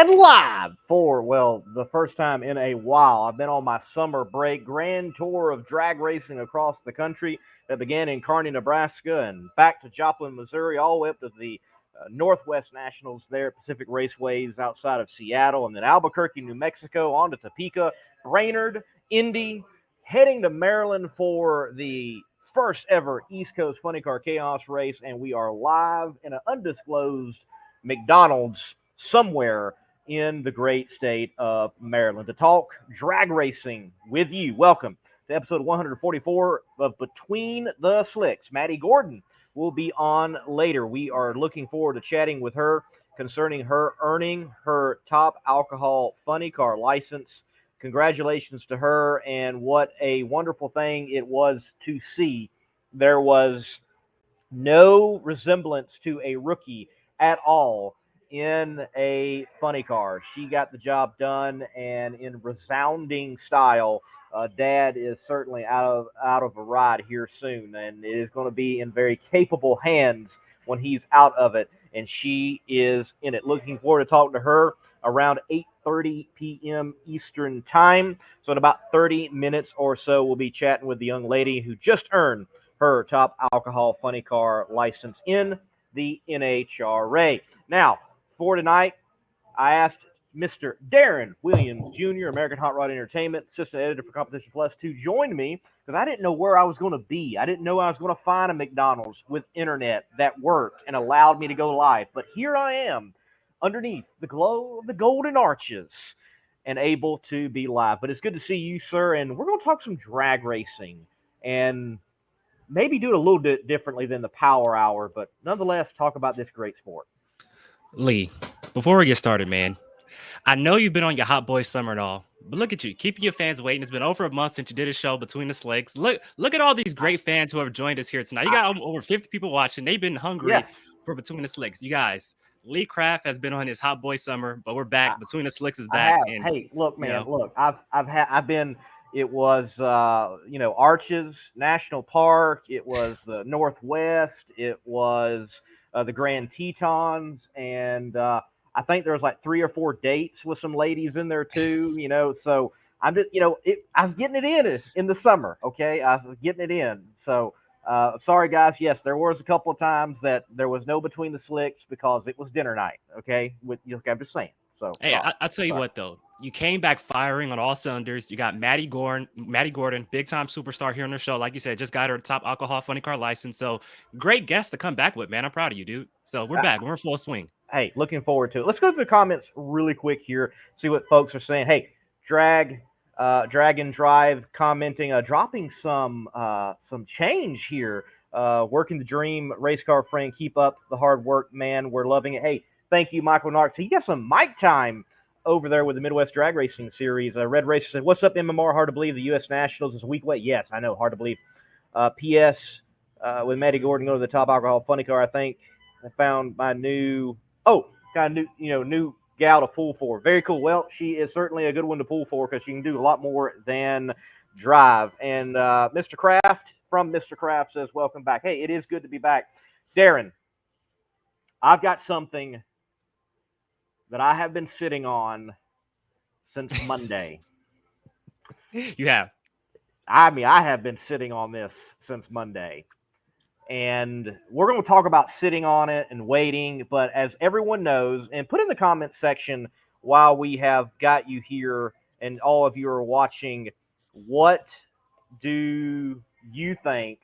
And live for, well, the first time in a while. I've been on my summer break, grand tour of drag racing across the country that began in Kearney, Nebraska, and back to Joplin, Missouri, all the way up to the Northwest Nationals there at Pacific Raceways outside of Seattle, and then Albuquerque, New Mexico, on to Topeka, Brainerd, Indy, heading to Maryland for the first ever East Coast Funny Car Chaos race, and we are live in an undisclosed McDonald's somewhere in the great state of Maryland to talk drag racing with you. Welcome to episode 144 of Between the Slicks. Maddie Gordon will be on later. We are looking forward to chatting with her concerning her earning her top alcohol funny car license. Congratulations to her, and what a wonderful thing it was to see. There was no resemblance to a rookie at all in a funny car. She got the job done, and in resounding style. Dad is certainly out of a ride here soon, and it is going to be in very capable hands when he's out of it, and she is in it. Looking forward to talking to her around 8:30 p.m. Eastern time. So in about 30 minutes or so, we'll be chatting with the young lady who just earned her top alcohol funny car license in the NHRA. Now, for tonight, I asked Mr. Darren Williams Jr., American Hot Rod Entertainment, assistant editor for Competition Plus, to join me because I didn't know where I was going to be. I didn't know I was going to find a McDonald's with internet that worked and allowed me to go live. But here I am, underneath the glow of the golden arches, and able to be live. But it's good to see you, sir, and we're going to talk some drag racing and maybe do it a little bit differently than the Power Hour, but nonetheless talk about this great sport. Lee, before we get started, man, I know you've been on your hot boy summer and all, but look at you, keeping your fans waiting. It's been over a month since you did a show Between the Slicks. Look at all these great fans who have joined us here tonight. You got over 50 people watching. They've been hungry for Between the Slicks. You guys, Lee Craft has been on his hot boy summer, but we're back. Between the Slicks is back. And, hey, look, man, look, I've been. It was Arches National Park. It was the Northwest. It was the Grand Tetons, and I think there was like 3 or 4 dates with some ladies in there too. So I'm just, I was getting it in the summer. Okay, I was getting it in. So sorry guys. Yes, there was a couple of times that there was no Between the Slicks because it was dinner night. Okay, I'm just saying. So hey, I'll tell you what though. You came back firing on all cylinders. You got Maddie Gordon, big time superstar here on the show. Like you said, just got her top alcohol funny car license. So great guest to come back with, man. I'm proud of you, dude. So we're back. We're in full swing. Hey, looking forward to it. Let's go through the comments really quick here. See what folks are saying. Hey, Drag and Drive commenting, dropping some change here. Working the dream, race car friend. Keep up the hard work, man. We're loving it. Hey, thank you, Michael Nark. So you got some mic time over there with the Midwest Drag Racing Series. Red Racer said, "What's up, MMR? Hard to believe the U.S. Nationals is a week late." Yes, I know. Hard to believe. P.S. With Maddie Gordon go to the top alcohol funny car, I think I found my new new gal to pull for. Very cool. Well, she is certainly a good one to pull for because she can do a lot more than drive. And Mr. Kraft from Mr. Kraft says, "Welcome back." Hey, it is good to be back. Darren, I've got something that I have been sitting on since Monday. You have? I mean, I have been sitting on this since Monday. And we're going to talk about sitting on it and waiting. But as everyone knows, and put in the comments section while we have got you here and all of you are watching, what do you think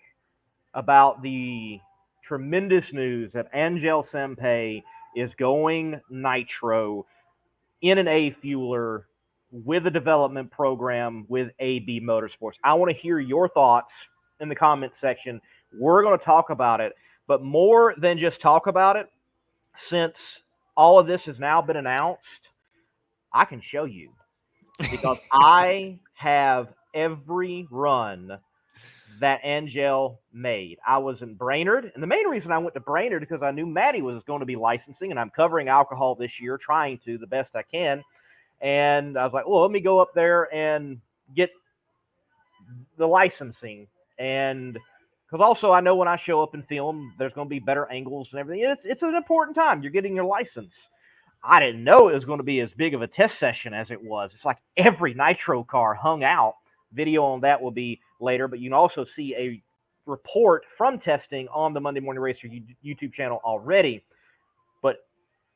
about the tremendous news that Angel Sempe is going nitro in an A-fueler with a development program with AB Motorsports? I want to hear your thoughts in the comments section. We're going to talk about it, but more than just talk about it, since all of this has now been announced, I can show you because I have every run that Angel made. I was in Brainerd, and the main reason I went to Brainerd because I knew Maddie was going to be licensing, and I'm covering alcohol this year, trying to the best I can. And I was like, well, let me go up there and get the licensing. And because also I know when I show up and film, there's going to be better angles and everything. It's an important time. You're getting your license. I didn't know it was going to be as big of a test session as it was. It's like every nitro car hung out. Video on that will be later, but you can also see a report from testing on the Monday Morning Racer YouTube channel already. But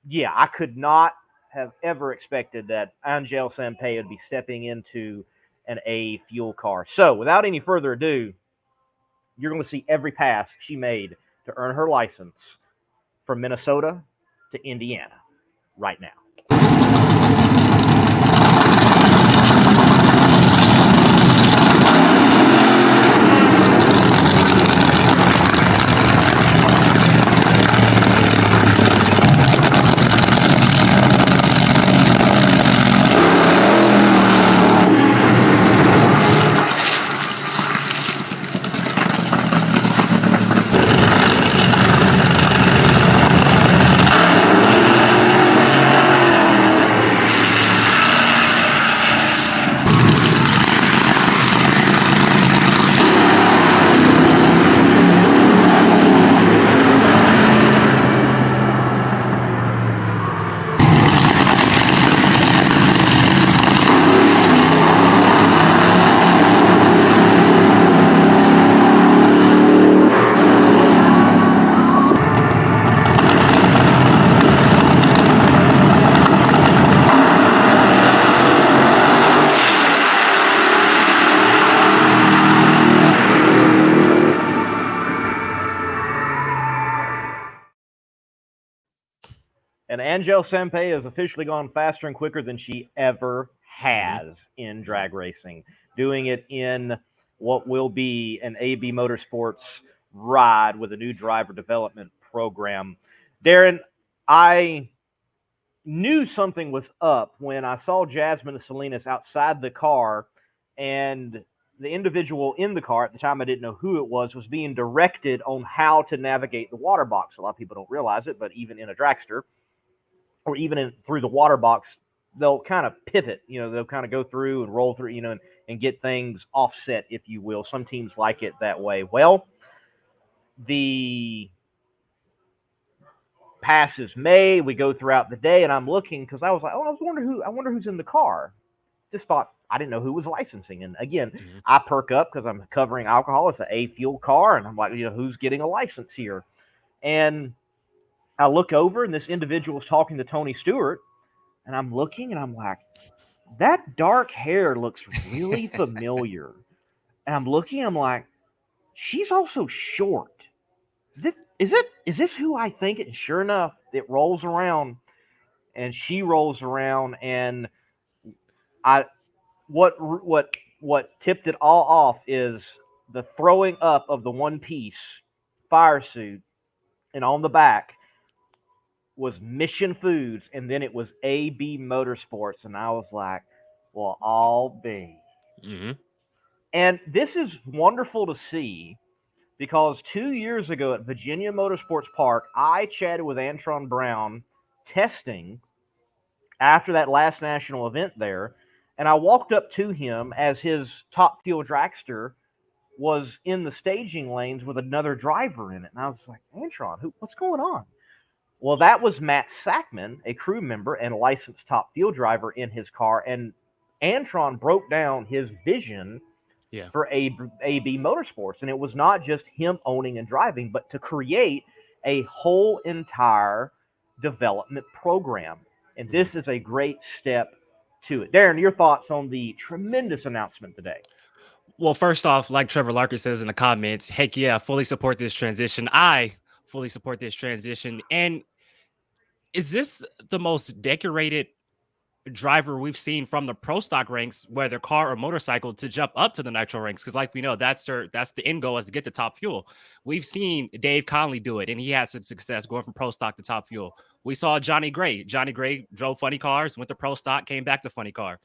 yeah, I could not have ever expected that Angel Sampey would be stepping into an A fuel car. So without any further ado, you're going to see every pass she made to earn her license from Minnesota to Indiana right now. And Angel Sampey has officially gone faster and quicker than she ever has in drag racing, doing it in what will be an AB Motorsports ride with a new driver development program. Darren, I knew something was up when I saw Jasmine and Salinas outside the car, and the individual in the car, at the time I didn't know who it was being directed on how to navigate the water box. A lot of people don't realize it, but even in a dragster, or even through the water box, they'll kind of pivot. They'll kind of go through and roll through, and get things offset, if you will. Some teams like it that way. Well, the pass is made. We go throughout the day, and I'm looking because I was like, I wonder who's in the car. Just thought, I didn't know who was licensing. And again, I perk up because I'm covering alcohol. It's an A fuel car, and I'm like, who's getting a license here? And I look over, and this individual is talking to Tony Stewart, and I'm looking, and I'm like, that dark hair looks really familiar. And I'm looking, I'm like, she's also short. Is this who I think it? And sure enough, it rolls around, and she rolls around, and what tipped it all off is the throwing up of the one-piece fire suit, and on the back was Mission Foods, and then it was AB Motorsports, and I was like, well, I'll be. And this is wonderful to see, because 2 years ago at Virginia Motorsports Park, I chatted with Antron Brown testing after that last national event there, and I walked up to him as his Top Fuel dragster was in the staging lanes with another driver in it, and I was like, Antron, what's going on? Well, that was Matt Sackman, a crew member and a licensed Top Fuel driver in his car, and Antron broke down his vision for AB Motorsports, and it was not just him owning and driving, but to create a whole entire development program. And this is a great step to it. Darren, your thoughts on the tremendous announcement today? Well, first off, like Trevor Larkin says in the comments, heck yeah, I fully support this transition. I fully support this transition. And is this the most decorated driver we've seen from the pro stock ranks, whether car or motorcycle, to jump up to the nitro ranks? Because like we know, that's the end goal, is to get to Top Fuel. We've seen Dave Conley do it, and he had some success going from pro stock to Top Fuel. We saw Johnny Gray drove funny cars, went to pro stock, came back to funny car.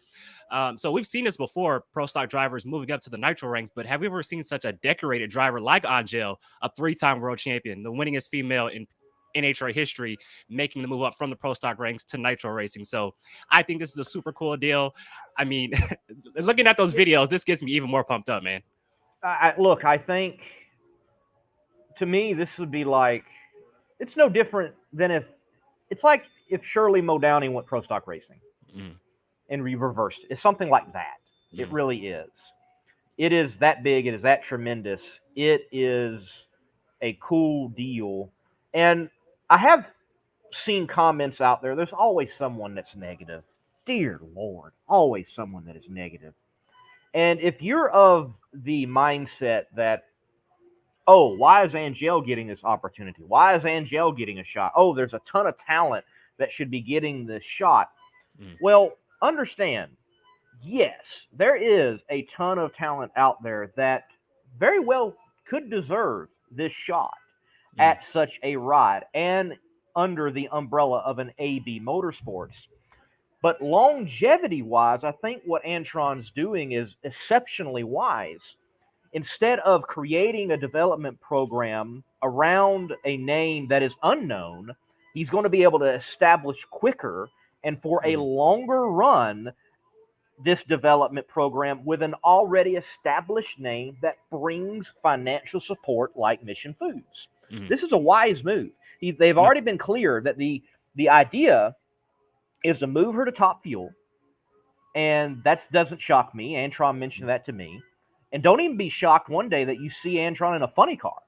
So we've seen this before, pro stock drivers moving up to the nitro ranks, but have we ever seen such a decorated driver like Angel, a 3-time world champion, the winningest female in NHRA history, making the move up from the pro stock ranks to nitro racing? So I think this is a super cool deal. I mean, looking at those videos, this gets me even more pumped up, man. Look, I think, to me, this would be like, it's no different than if, it's like if Shirley Modownie went pro stock racing and reversed it. It's something like that. It really is. It is that big. It is that tremendous. It is a cool deal. And I have seen comments out there. There's always someone that's negative. Dear Lord, always someone that is negative. And if you're of the mindset that, oh, why is Angel getting this opportunity? Why is Angel getting a shot? Oh, there's a ton of talent that should be getting this shot. Well, understand, yes, there is a ton of talent out there that very well could deserve this shot at such a ride and under the umbrella of an AB Motorsports. But longevity-wise, I think what Antron's doing is exceptionally wise. Instead of creating a development program around a name that is unknown, he's going to be able to establish quicker and for a longer run this development program with an already established name that brings financial support like Mission Foods. This is a wise move. They've already been clear that the idea is to move her to Top Fuel, and that doesn't shock me. Antron mentioned that to me. And don't even be shocked one day that you see Antron in a funny car.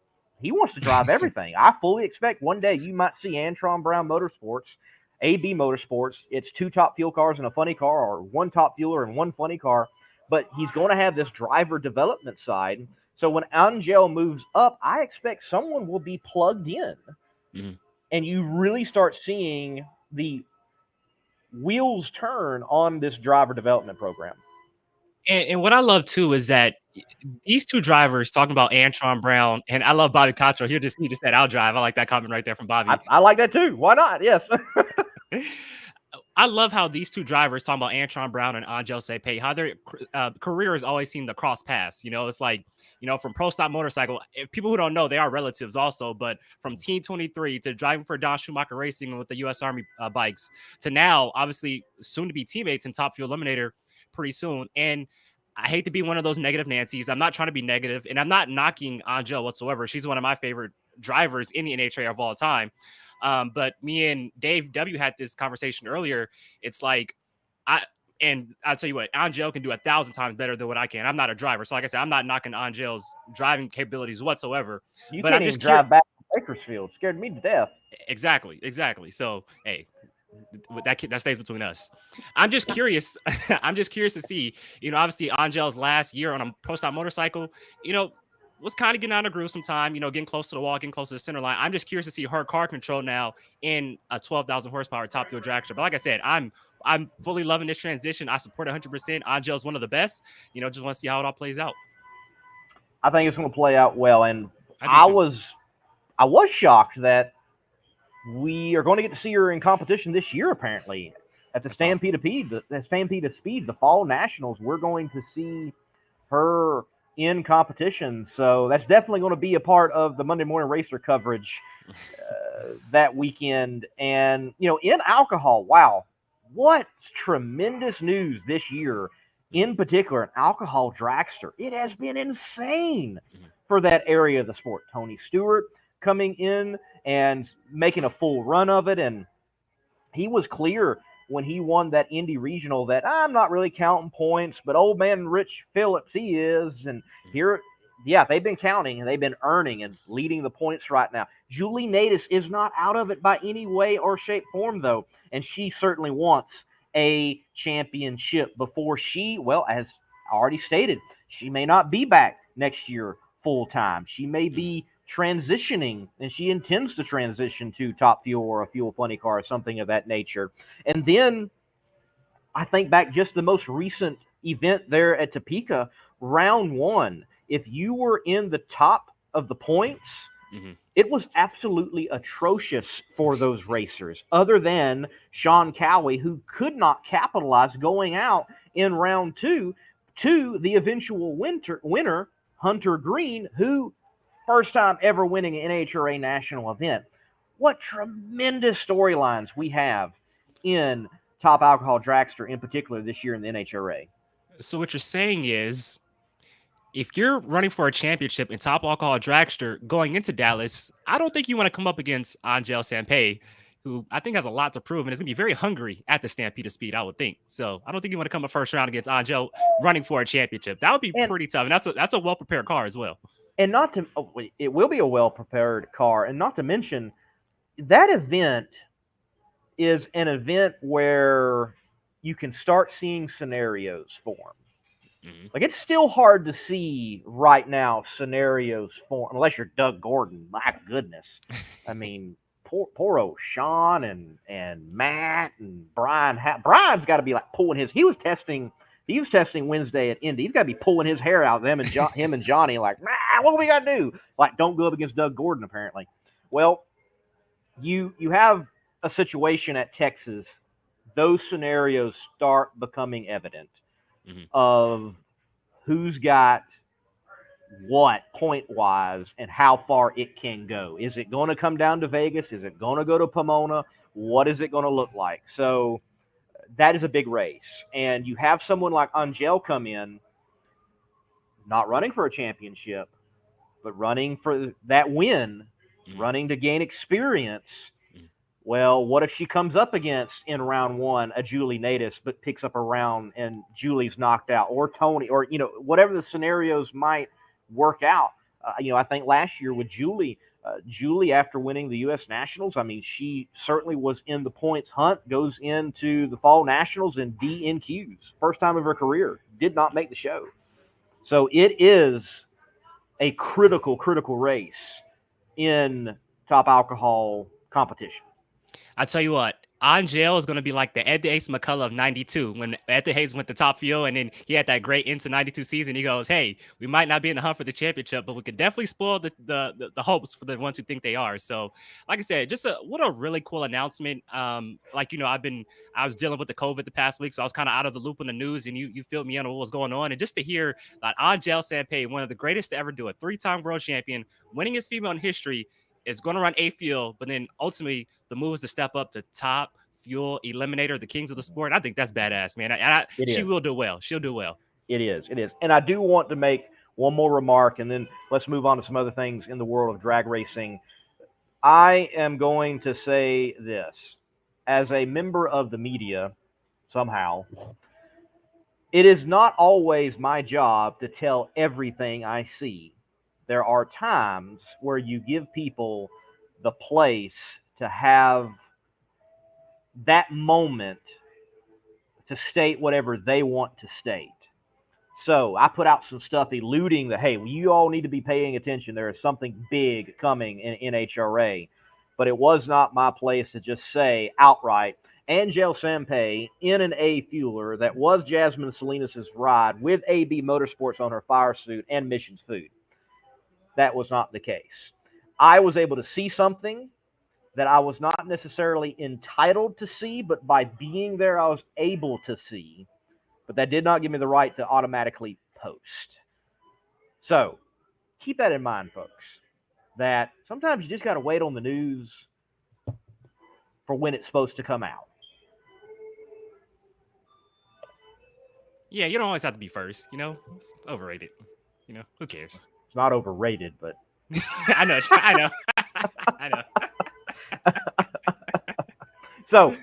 He wants to drive everything. I fully expect one day you might see Antron Brown Motorsports, AB Motorsports. It's 2 Top Fuel cars and a funny car, or 1 Top Fueler and 1 funny car. But he's going to have this driver development side. So when Angel moves up, I expect someone will be plugged in. And you really start seeing the wheels turn on this driver development program. And what I love too is that these 2 drivers, talking about Antron Brown, and I love Bobby Cottrell. He just said, "I'll drive." I like that comment right there from Bobby. I like that too. Why not? Yes. I love how these 2 drivers, talking about Antron Brown and Angel Cepay, how their careers always seem to cross paths. You know, it's like, you know, from pro stop motorcycle, people who don't know, they are relatives also, but from Team 23 to driving for Don Schumacher Racing with the U.S. Army bikes to now, obviously, soon to be teammates in Top Fuel Eliminator pretty soon. And I hate to be one of those negative Nancys. I'm not trying to be negative, and I'm not knocking Angel whatsoever. She's one of my favorite drivers in the NHRA of all time. But me and Dave W had this conversation earlier. It's like, I'll tell you what, Angel can do 1,000 times better than what I can. I'm not a driver. So like I said, I'm not knocking Angel's driving capabilities whatsoever. But I'm just drive back to Bakersfield. Scared me to death. Exactly. So, hey, that stays between us. I'm just curious. I'm just curious to see, you know, obviously Angel's last year on a pro stop motorcycle, you know, was kind of getting out of groove sometime, you know, getting close to the wall, getting close to the center line. I'm just curious to see her car control now in a 12,000 horsepower Top Fuel dragster. But like I said, I'm fully loving this transition. I support 100%. Angel's one of the best. You know, just want to see how it all plays out. I think it's going to play out well, and I was shocked that we are going to get to see her in competition this year. Apparently, at the Stampede of Speed, the Fall Nationals, we're going to see her in competition. So that's definitely going to be a part of the Monday Morning Racer coverage that weekend. And, you know, in alcohol, wow, what tremendous news this year, in particular, an alcohol dragster. It has been insane for that area of the sport. Tony Stewart coming in and making a full run of it. And he was clear when he won that Indy Regional that I'm not really counting points, but old man Rich Phillips, he is. And here, yeah, they've been counting and they've been earning and leading the points right now. Julie Natus is not out of it by any way or shape, form, though. And she certainly wants a championship before she, well, as already stated, she may not be back next year full time. She may be transitioning, and she intends to transition to Top Fuel or a Fuel Funny car or something of that nature. And then I think back just the most recent event there at Topeka, round 1. If you were in the top of the points, it was absolutely atrocious for those racers, other than Sean Cowie, who could not capitalize going out in round 2 to the eventual winner, Hunter Green, who first time ever winning an NHRA national event. What tremendous storylines we have in Top Alcohol Dragster, in particular this year in the NHRA. So what you're saying is, if you're running for a championship in Top Alcohol Dragster going into Dallas, I don't think you want to come up against Angel Cepay. who I think has a lot to prove and is going to be very hungry at the Stampede of Speed, I would think. So I don't think you want to come a first round against Angel running for a championship. That would be pretty tough. And that's a well-prepared car as well. And it will be a well-prepared car. And not to mention, that event is an event where you can start seeing scenarios form. Like, it's still hard to see right now scenarios form, unless you're Doug Gordon. My goodness. I mean, poor old Sean and Matt and Brian. Brian's got to be like pulling his. He was testing Wednesday at Indy. He's got to be pulling his hair out. Him and Johnny, like, what do we got to do? Like, don't go up against Doug Gordon, apparently. Well, you have a situation at Texas. Those scenarios start becoming evident of who's got what point-wise and how far it can go. Is it going to come down to Vegas? Is it going to go to Pomona? What is it going to look like? So that is a big race. And you have someone like Angel come in, not running for a championship, but running for that win, running to gain experience. Well, what if she comes up against, in round one, a Julie Natus, but picks up a round and Julie's knocked out, or Tony, or, whatever the scenarios might work out. I think last year with Julie, after winning the U.S. Nationals, I mean, she certainly was in the points hunt, goes into the Fall Nationals in DNQs, first time of her career, did not make the show. So it is a critical race in top alcohol competition. I tell you what, Angel is going to be like the Ed Ace McCullough of 92 when Ed Hayes went to Top Fuel and then he had that great into 92 season. He goes, hey, we might not be in the hunt for the championship, but we could definitely spoil the hopes for the ones who think they are. So, like I said, what a really cool announcement. I was dealing with the COVID the past week, so I was kind of out of the loop on the news, and you filled me in on what was going on. And just to hear that Angel Sampey, one of the greatest to ever do it, 3-time world champion, winning his female in history, is going to run A Fuel, but then ultimately the move is to step up to Top Fuel Eliminator, the kings of the sport. I think that's badass, man. She will do well. She'll do well. It is. And I do want to make one more remark, and then let's move on to some other things in the world of drag racing. I am going to say this. As a member of the media, somehow, it is not always my job to tell everything I see. There are times where you give people the place to have that moment to state whatever they want to state. So I put out some stuff alluding that, hey, you all need to be paying attention. There is something big coming in NHRA. But it was not my place to just say outright, Angel Sampey in an A Fueler that was Jasmine Salinas' ride with AB Motorsports on her fire suit and Missions Food. That was not the case. I was able to see something that I was not necessarily entitled to see, but by being there, I was able to see. But that did not give me the right to automatically post. So keep that in mind, folks, that sometimes you just got to wait on the news for when it's supposed to come out. Yeah, you don't always have to be first. It's overrated. Who cares? It's not overrated, but I know. So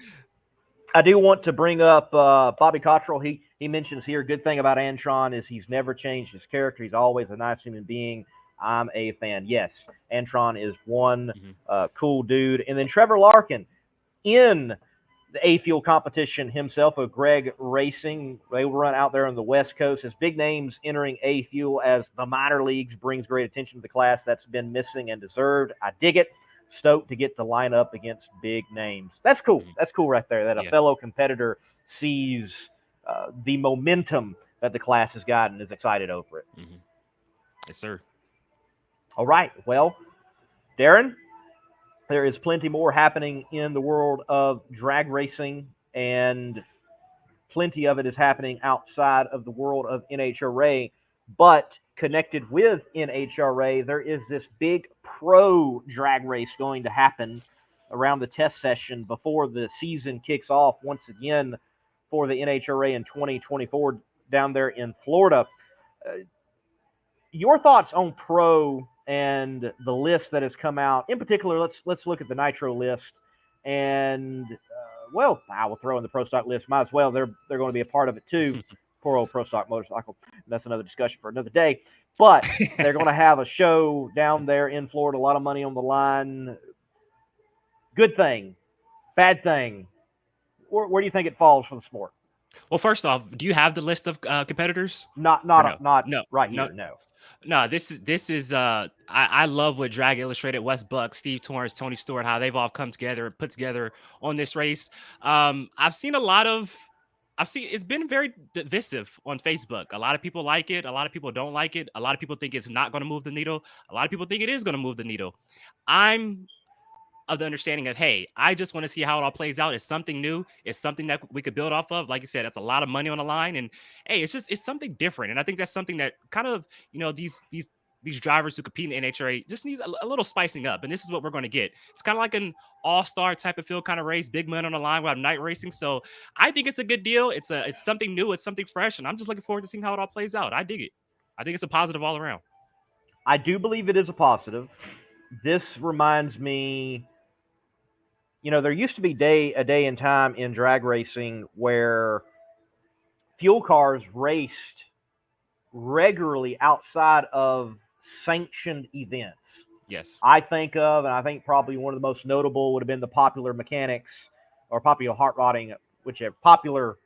I do want to bring up Bobby Cottrell. He mentions here, good thing about Antron is he's never changed his character. He's always a nice human being. I'm a fan. Yes, Antron is one cool dude. And then Trevor Larkin in the A-Fuel competition himself of Greg Racing. They will run out there on the West Coast. As big names entering A-Fuel as the minor leagues brings great attention to the class. That's been missing and deserved. I dig it. Stoked to get to line up against big names. That's cool. That's cool right there, that a fellow competitor sees the momentum that the class has gotten, is excited over it. Yes, sir. All right. Well, Darren, there is plenty more happening in the world of drag racing, and plenty of it is happening outside of the world of NHRA. But connected with NHRA, there is this big pro drag race going to happen around the test session before the season kicks off once again for the NHRA in 2024 down there in Florida. Your thoughts on pro and the list that has come out? In particular, let's look at the Nitro list And well, I will throw in the Pro Stock list. Might as well. They're going to be a part of it too. Poor old Pro Stock Motorcycle. That's another discussion for another day. But they're going to have a show down there in Florida. A lot of money on the line. Good thing, bad thing. Where do you think it falls for the sport? Well, first off, do you have the list of competitors? Not No? right here. No. This is I love what Drag Illustrated, Wes Buck, Steve Torrance, Tony Stewart, how they've all come together and put together on this race. I've seen it's been very divisive on Facebook. A lot of people like it, a lot of people don't like it, a lot of people think it's not going to move the needle, a lot of people think it is going to move the needle. I'm of the understanding of, hey, I just want to see how it all plays out. It's something new. It's something that we could build off of. Like you said, that's a lot of money on the line. And hey, it's something different. And I think that's something that kind of, these drivers who compete in the NHRA just needs a little spicing up. And this is what we're going to get. It's kind of like an all-star type of field kind of race, big money on the line. We have night racing. So I think it's a good deal. It's something new. It's something fresh. And I'm just looking forward to seeing how it all plays out. I dig it. I think it's a positive all around. I do believe it is a positive. This reminds me, there used to be a day and time in drag racing where fuel cars raced regularly outside of sanctioned events. Yes. I think probably one of the most notable would have been the Popular Mechanics or Popular Hot Rodding, Popular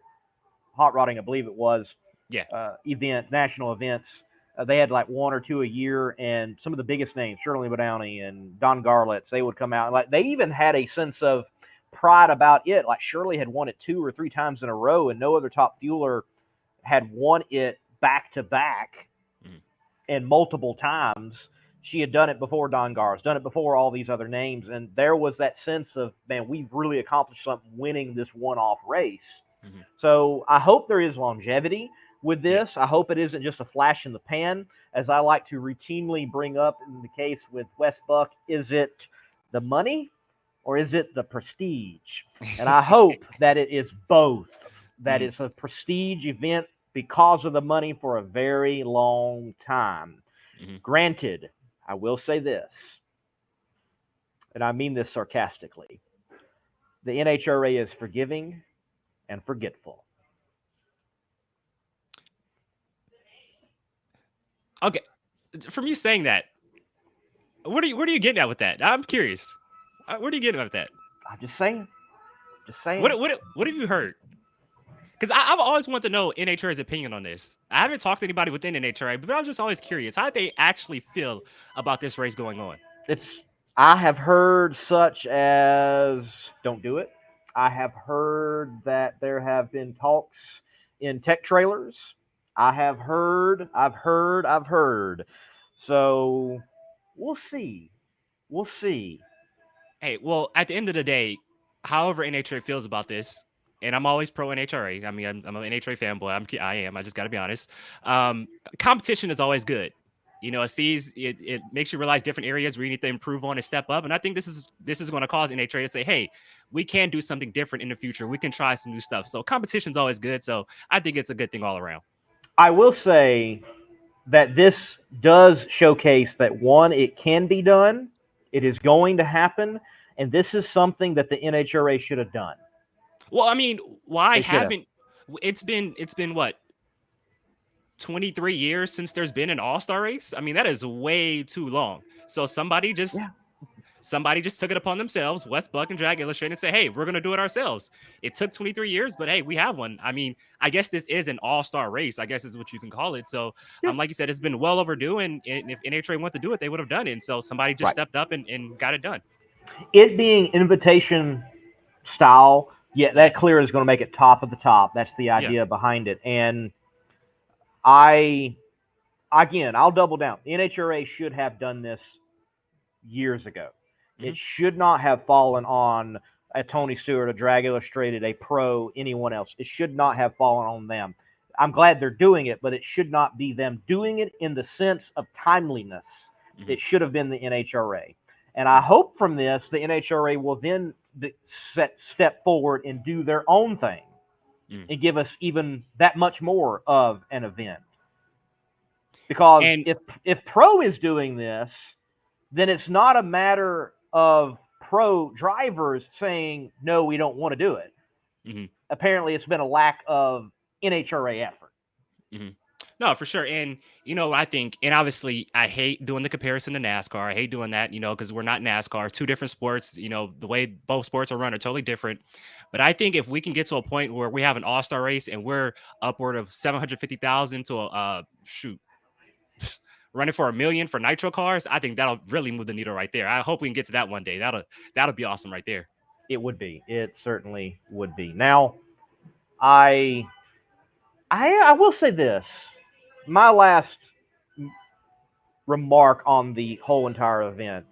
Hot Rodding, I believe it was. Yeah. National events. They had like one or two a year, and some of the biggest names, Shirley Downey and Don Garlitz, they would come out. Like they even had a sense of pride about it. Like Shirley had won it 2 or 3 times in a row, and no other top fueler had won it back to back and multiple times. She had done it before Don Garlitz, done it before all these other names, and there was that sense of, man, we've really accomplished something winning this one-off race. Mm-hmm. So I hope there is longevity with this. I hope it isn't just a flash in the pan, as I like to routinely bring up in the case with Wes Buck. Is it the money or is it the prestige? And I hope that it is both, that it's a prestige event because of the money for a very long time. Granted, I will say this, and I mean this sarcastically, the NHRA is forgiving and forgetful. Okay, from you saying that, where are you getting at with that? I'm curious. Where are you getting at with that? I'm just saying. What have you heard? Because I've always wanted to know NHRA's opinion on this. I haven't talked to anybody within NHRA, but I was just always curious. How do they actually feel about this race going on? I have heard such as, don't do it. I have heard that there have been talks in tech trailers. I've heard. So we'll see. Hey, well, at the end of the day, however NHRA feels about this, and I'm always pro NHRA. I mean, I'm an NHRA fanboy. I just got to be honest. Competition is always good. It makes you realize different areas where you need to improve on and step up. And I think this is going to cause NHRA to say, hey, we can do something different in the future. We can try some new stuff. So competition is always good. So I think it's a good thing all around. I will say that this does showcase that, one, it can be done. It is going to happen. And this is something that the NHRA should have done. Well, I mean, why haven't it's been what, 23 years since there's been an all-star race? I mean, that is way too long. So somebody just took it upon themselves, Wes Buck and Drag Illustrated, and say, hey, we're going to do it ourselves. It took 23 years, but hey, we have one. I mean, I guess this is an all-star race, I guess is what you can call it. So like you said, it's been well overdue, and if NHRA wanted to do it, they would have done it. And so somebody just stepped up and got it done. It being invitation style, that clear is going to make it top of the top. That's the idea behind it. And I'll double down. The NHRA should have done this years ago. It should not have fallen on a Tony Stewart, a Drag Illustrated, a Pro, anyone else. It should not have fallen on them. I'm glad they're doing it, but it should not be them doing it in the sense of timeliness. It should have been the NHRA. And I hope from this, the NHRA will then step forward and do their own thing and give us even that much more of an event. Because if Pro is doing this, then it's not a matter of pro drivers saying, no, we don't want to do it. Mm-hmm. Apparently, it's been a lack of NHRA effort. Mm-hmm. No, for sure. And, I think, and obviously I hate doing the comparison to NASCAR. I hate doing that, because we're not NASCAR, two different sports, the way both sports are run are totally different. But I think if we can get to a point where we have an all-star race and we're upward of 750,000 to running for $1 million for nitro cars, I think that'll really move the needle right there. I hope we can get to that one day. That'll be awesome right there. It would be. It certainly would be. Now, I will say this. My last remark on the whole entire event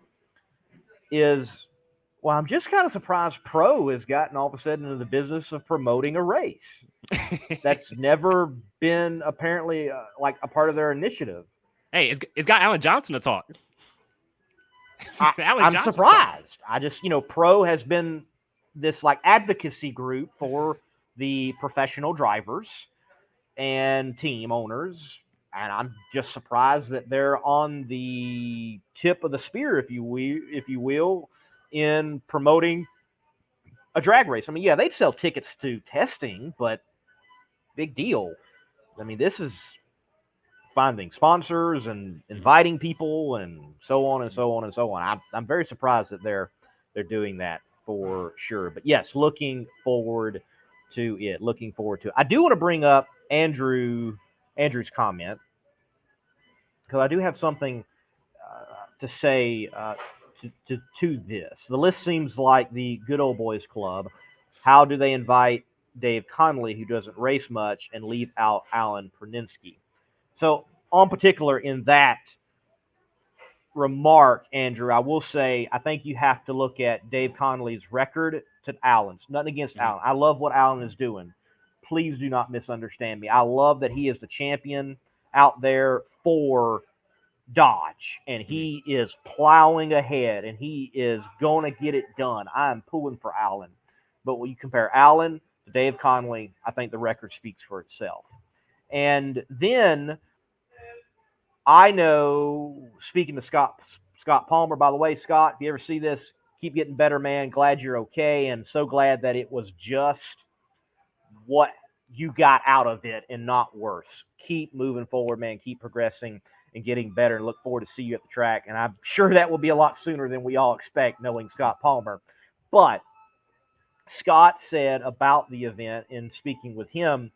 is, well, I'm just kind of surprised Pro has gotten all of a sudden into the business of promoting a race. That's never been apparently like a part of their initiative. Hey, it's got Alan Johnson to talk. I'm surprised. I just, Pro has been this like advocacy group for the professional drivers and team owners. And I'm just surprised that they're on the tip of the spear, if you will, in promoting a drag race. I mean, yeah, they'd sell tickets to testing, but big deal. I mean, this is finding sponsors and inviting people and so on and so on and so on. I'm very surprised that they're doing that for sure. But yes, looking forward to it. I do want to bring up Andrew's comment, because I do have something to say to this. The list seems like the good old boys club. How do they invite Dave Connolly, who doesn't race much, and leave out Alan Perninsky? So, on particular, in that remark, Andrew, I will say I think you have to look at Dave Connolly's record to Alan's. Nothing against Alan. I love what Alan is doing. Please do not misunderstand me. I love that he is the champion out there for Dodge, and he is plowing ahead, and he is going to get it done. I'm pulling for Alan. But when you compare Alan to Dave Connolly, I think the record speaks for itself. And then I know, speaking to Scott Palmer, by the way, Scott, if you ever see this, keep getting better, man. Glad you're okay, and so glad that it was just what you got out of it and not worse. Keep moving forward, man. Keep progressing and getting better, and look forward to see you at the track. And I'm sure that will be a lot sooner than we all expect, knowing Scott Palmer. But Scott said about the event, in speaking with him,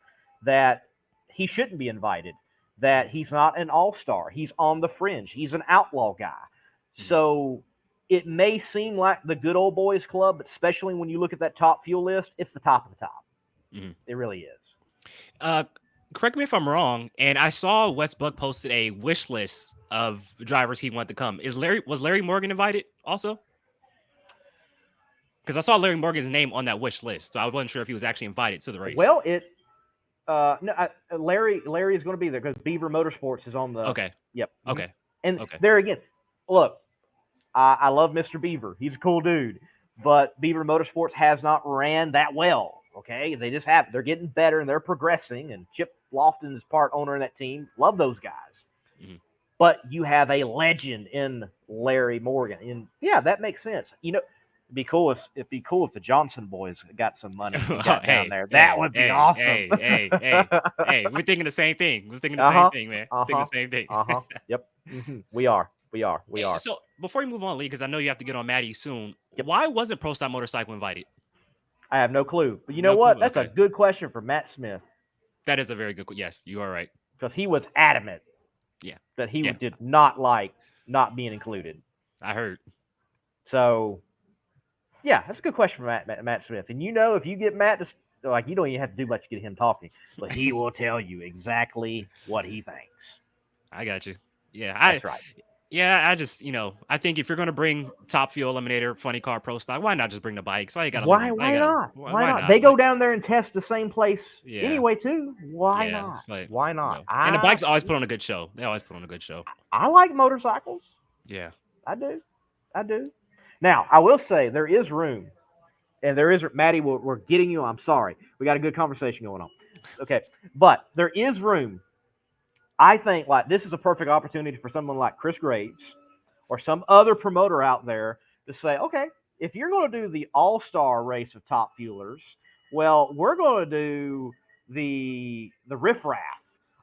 that he shouldn't be invited, that he's not an all-star. He's on the fringe. He's an outlaw guy. So it may seem like the good old boys club, but especially when you look at that top fuel list, it's the top of the top. Mm-hmm. It really is. Correct me if I'm wrong, and I saw Wes Buck posted a wish list of drivers he wanted to come. Was Larry Morgan invited also? Because I saw Larry Morgan's name on that wish list, so I wasn't sure if he was actually invited to the race. Well, Larry is going to be there because Beaver Motorsports is on the. Okay. Yep. Okay. And there again, look, I love Mr. Beaver. He's a cool dude, but Beaver Motorsports has not ran that well. Okay, they just have. They're getting better and they're progressing. And Chip Lofton is part owner of that team. Love those guys. Mm-hmm. But you have a legend in Larry Morgan, and yeah, that makes sense. It'd be cool if the Johnson boys got some money and got down there. That would be awesome. Hey, we're thinking the same thing. We're thinking the same thing, man. Thinking the same thing. Yep. Mm-hmm. We are. So before we move on, Lee, because I know you have to get on Maddie soon. Yep. Why wasn't Pro Style Motorcycle invited? I have no clue. But you know what? That's a good question for Matt Smith. That is a very good question. Yes, you are right. Because he was adamant that he did not like not being included. I heard. So, yeah, that's a good question for Matt Smith. And if you get Matt, you don't even have to do much to get him talking. But he will tell you exactly what he thinks. I got you. Yeah, that's right. Yeah, I just, I think if you're going to bring Top Fuel Eliminator, Funny Car, Pro Stock, why not just bring the bikes? Why not? They go down there and test the same place anyway, too. Why not? Why not? And the bikes always put on a good show. They always put on a good show. I like motorcycles. Yeah. I do. Now, I will say there is room. And there is, Maddie, we're getting you. I'm sorry. We got a good conversation going on. Okay. But there is room. I think this is a perfect opportunity for someone like Chris Graves or some other promoter out there to say, okay, if you're going to do the all-star race of top fuelers, well, we're going to do the riffraff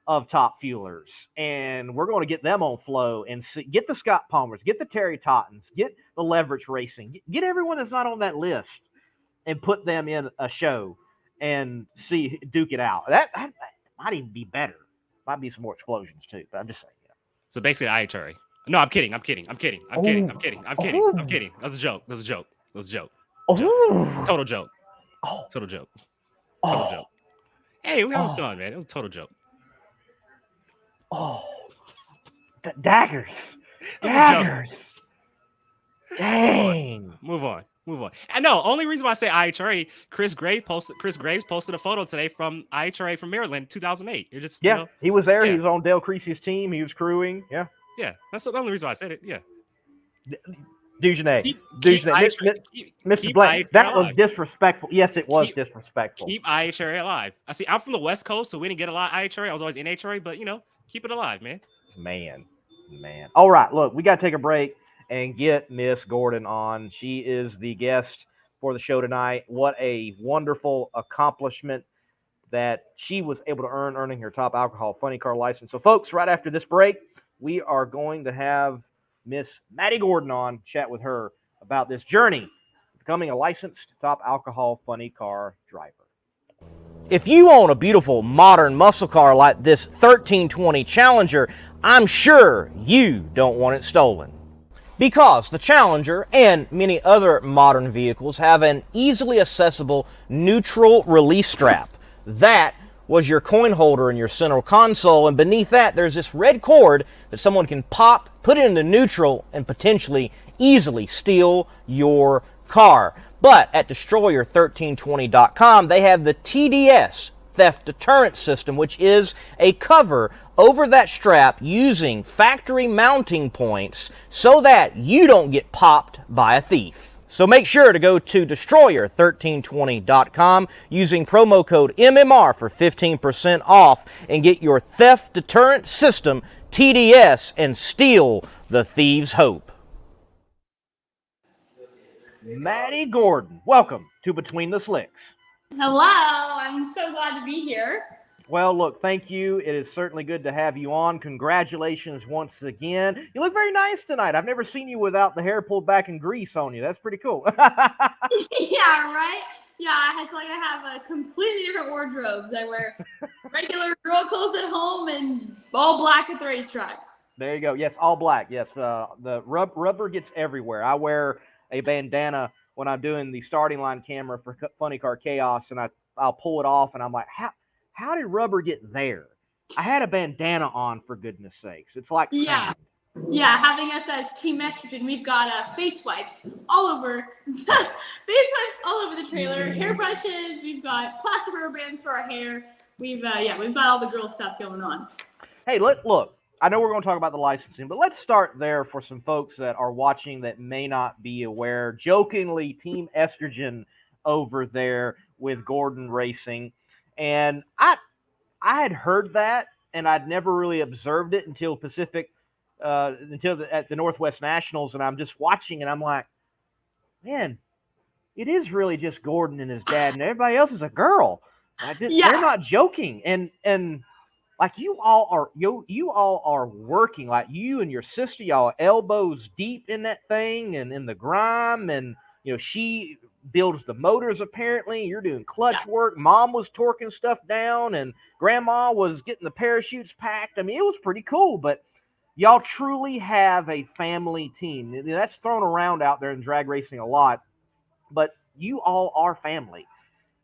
of top fuelers, and we're going to get them on flow and get the Scott Palmers, get the Terry Tottens, get the Leverage Racing, get everyone that's not on that list and put them in a show and duke it out. That might even be better. Might be some more explosions too, but I'm just saying. Yeah. So basically, IHRA. No, I'm kidding. That was a joke. Total joke. Hey, we having fun, man. It was a total joke. Oh, daggers. Dang. Move on. And no, only reason why I say IHRA, Chris Graves posted a photo today from IHRA from Maryland, 2008. It just he was there. Yeah. He was on Dale Creasy's team. He was crewing. Yeah, that's the only reason why I said it. Yeah. Mr. Blank, that was disrespectful. Yes, it was disrespectful. Keep IHRA alive. I see. I'm from the West Coast, so we didn't get a lot of IHRA. I was always NHRA, but keep it alive, man. Man. All right, look, we got to take a break and get Miss Gordon on. She is the guest for the show tonight. What a wonderful accomplishment that she was able to earning her top alcohol funny car license. So, folks, right after this break, we are going to have Miss Maddie Gordon on, chat with her about this journey, becoming a licensed top alcohol funny car driver. If you own a beautiful modern muscle car like this 1320 Challenger, I'm sure you don't want it stolen. Because the Challenger and many other modern vehicles have an easily accessible neutral release strap. That was your coin holder in your center console, and beneath that there's this red cord that someone can pop, put it in the neutral, and potentially easily steal your car. But at Destroyer1320.com, they have the TDS, Theft Deterrent System, which is a cover over that strap using factory mounting points so that you don't get popped by a thief. So make sure to go to Destroyer1320.com using promo code MMR for 15% off and get your Theft Deterrent System TDS and steal the thieves' hope. Maddie Gordon, welcome to Between the Slicks. Hello, I'm so glad to be here. Well, look, thank you. It is certainly good to have you on. Congratulations once again. You look very nice tonight. I've never seen you without the hair pulled back and grease on you. That's pretty cool. Yeah, right? Yeah, it's like I have a completely different wardrobes. I wear regular girl clothes at home and all black at the racetrack. There you go. Yes, all black. Yes, the rubber gets everywhere. I wear a bandana when I'm doing the starting line camera for Funny Car Chaos, and I'll pull it off, and I'm like, how did rubber get there? I had a bandana on, for goodness sakes. It's like yeah, having us as Team Estrogen, we've got face wipes all over, the trailer, hairbrushes. We've got plastic rubber bands for our hair. We've got all the girl stuff going on. Hey, look. I know we're going to talk about the licensing, but let's start there for some folks that are watching that may not be aware. Jokingly, Team Estrogen over there with Gordon Racing. And I had heard that, and I'd never really observed it until at the Northwest Nationals, and I'm just watching, and I'm like, man, it is really just Gordon and his dad, and everybody else is a girl. They're not joking, and like you all are working, like you and your sister, y'all elbows deep in that thing and in the grime, and she builds the motors apparently. You're doing clutch work. Mom was torquing stuff down, and Grandma was getting the parachutes packed. I mean, it was pretty cool, but y'all truly have a family team. That's thrown around out there in drag racing a lot, but you all are family,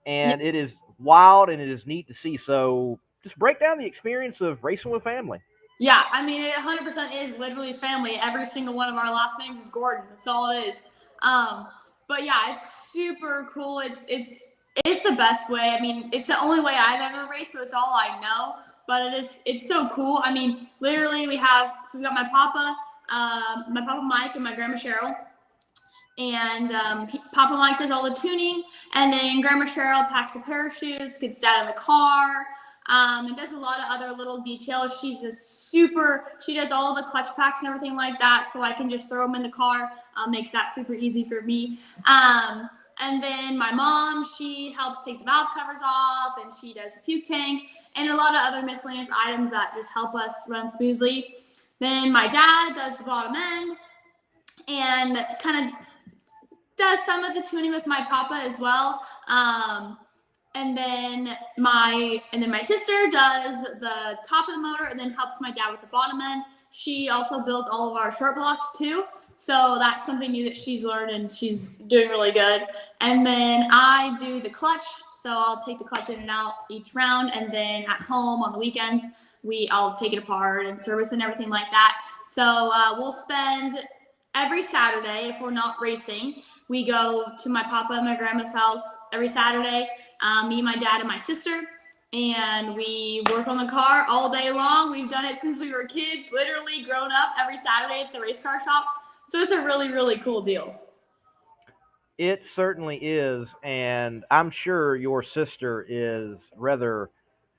and it is wild and it is neat to see. So just break down the experience of racing with family. Yeah, I mean, it 100% is literally family. Every single one of our last names is Gordon. That's all it is. But yeah, it's super cool. It's the best way. I mean, it's the only way I've ever raced, so it's all I know. But it's so cool. I mean, literally we got my papa Mike and my grandma Cheryl. And Papa Mike does all the tuning, and then Grandma Cheryl packs the parachutes, gets dad in the car. and does a lot of other little details. She does all the clutch packs and everything like that, so I can just throw them in the car. Makes that super easy for me. And then my mom, she helps take the valve covers off, and she does the puke tank and a lot of other miscellaneous items that just help us run smoothly. Then my dad does the bottom end and kind of does some of the tuning with my papa as well. And then my sister does the top of the motor and then helps my dad with the bottom end. She also builds all of our short blocks too. So that's something new that she's learned, and she's doing really good. And then I do the clutch. So I'll take the clutch in and out each round. And then at home on the weekends, I'll take it apart and service and everything like that. So we'll spend every Saturday, if we're not racing, we go to my papa and my grandma's house every Saturday, me, my dad, and my sister. And we work on the car all day long. We've done it since we were kids, literally grown up every Saturday at the race car shop. So it's a really, really cool deal. It certainly is, and I'm sure your sister is rather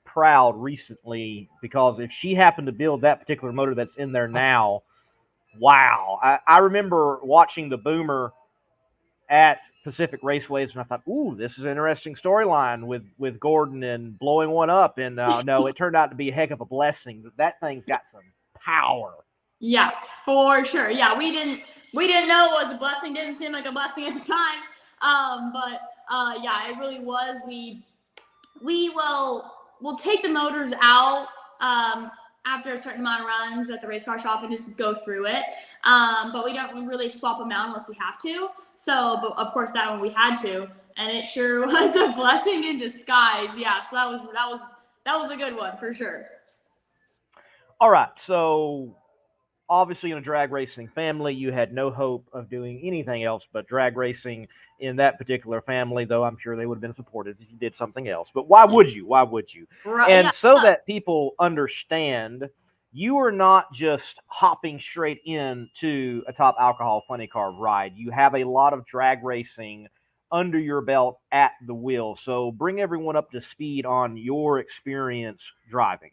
proud recently, because if she happened to build that particular motor that's in there now, wow. I remember watching the Boomer at Pacific Raceways, and I thought, ooh, this is an interesting storyline with Gordon and blowing one up, and no, it turned out to be a heck of a blessing. That thing's got some power. Yeah, for sure. Yeah, we didn't know it was a blessing. Didn't seem like a blessing at the time. But yeah, it really was. We'll take the motors out after a certain amount of runs at the race car shop and just go through it. But we don't really swap them out unless we have to. So, but of course that one we had to, and it sure was a blessing in disguise. Yeah, so that was a good one for sure. All right, so obviously in a drag racing family, you had no hope of doing anything else but drag racing in that particular family, though I'm sure they would have been supportive if you did something else. But why would you? Why would you? Right, and yeah. So that people understand, you are not just hopping straight into a top alcohol funny car ride. You have a lot of drag racing under your belt at the wheel. So bring everyone up to speed on your experience driving.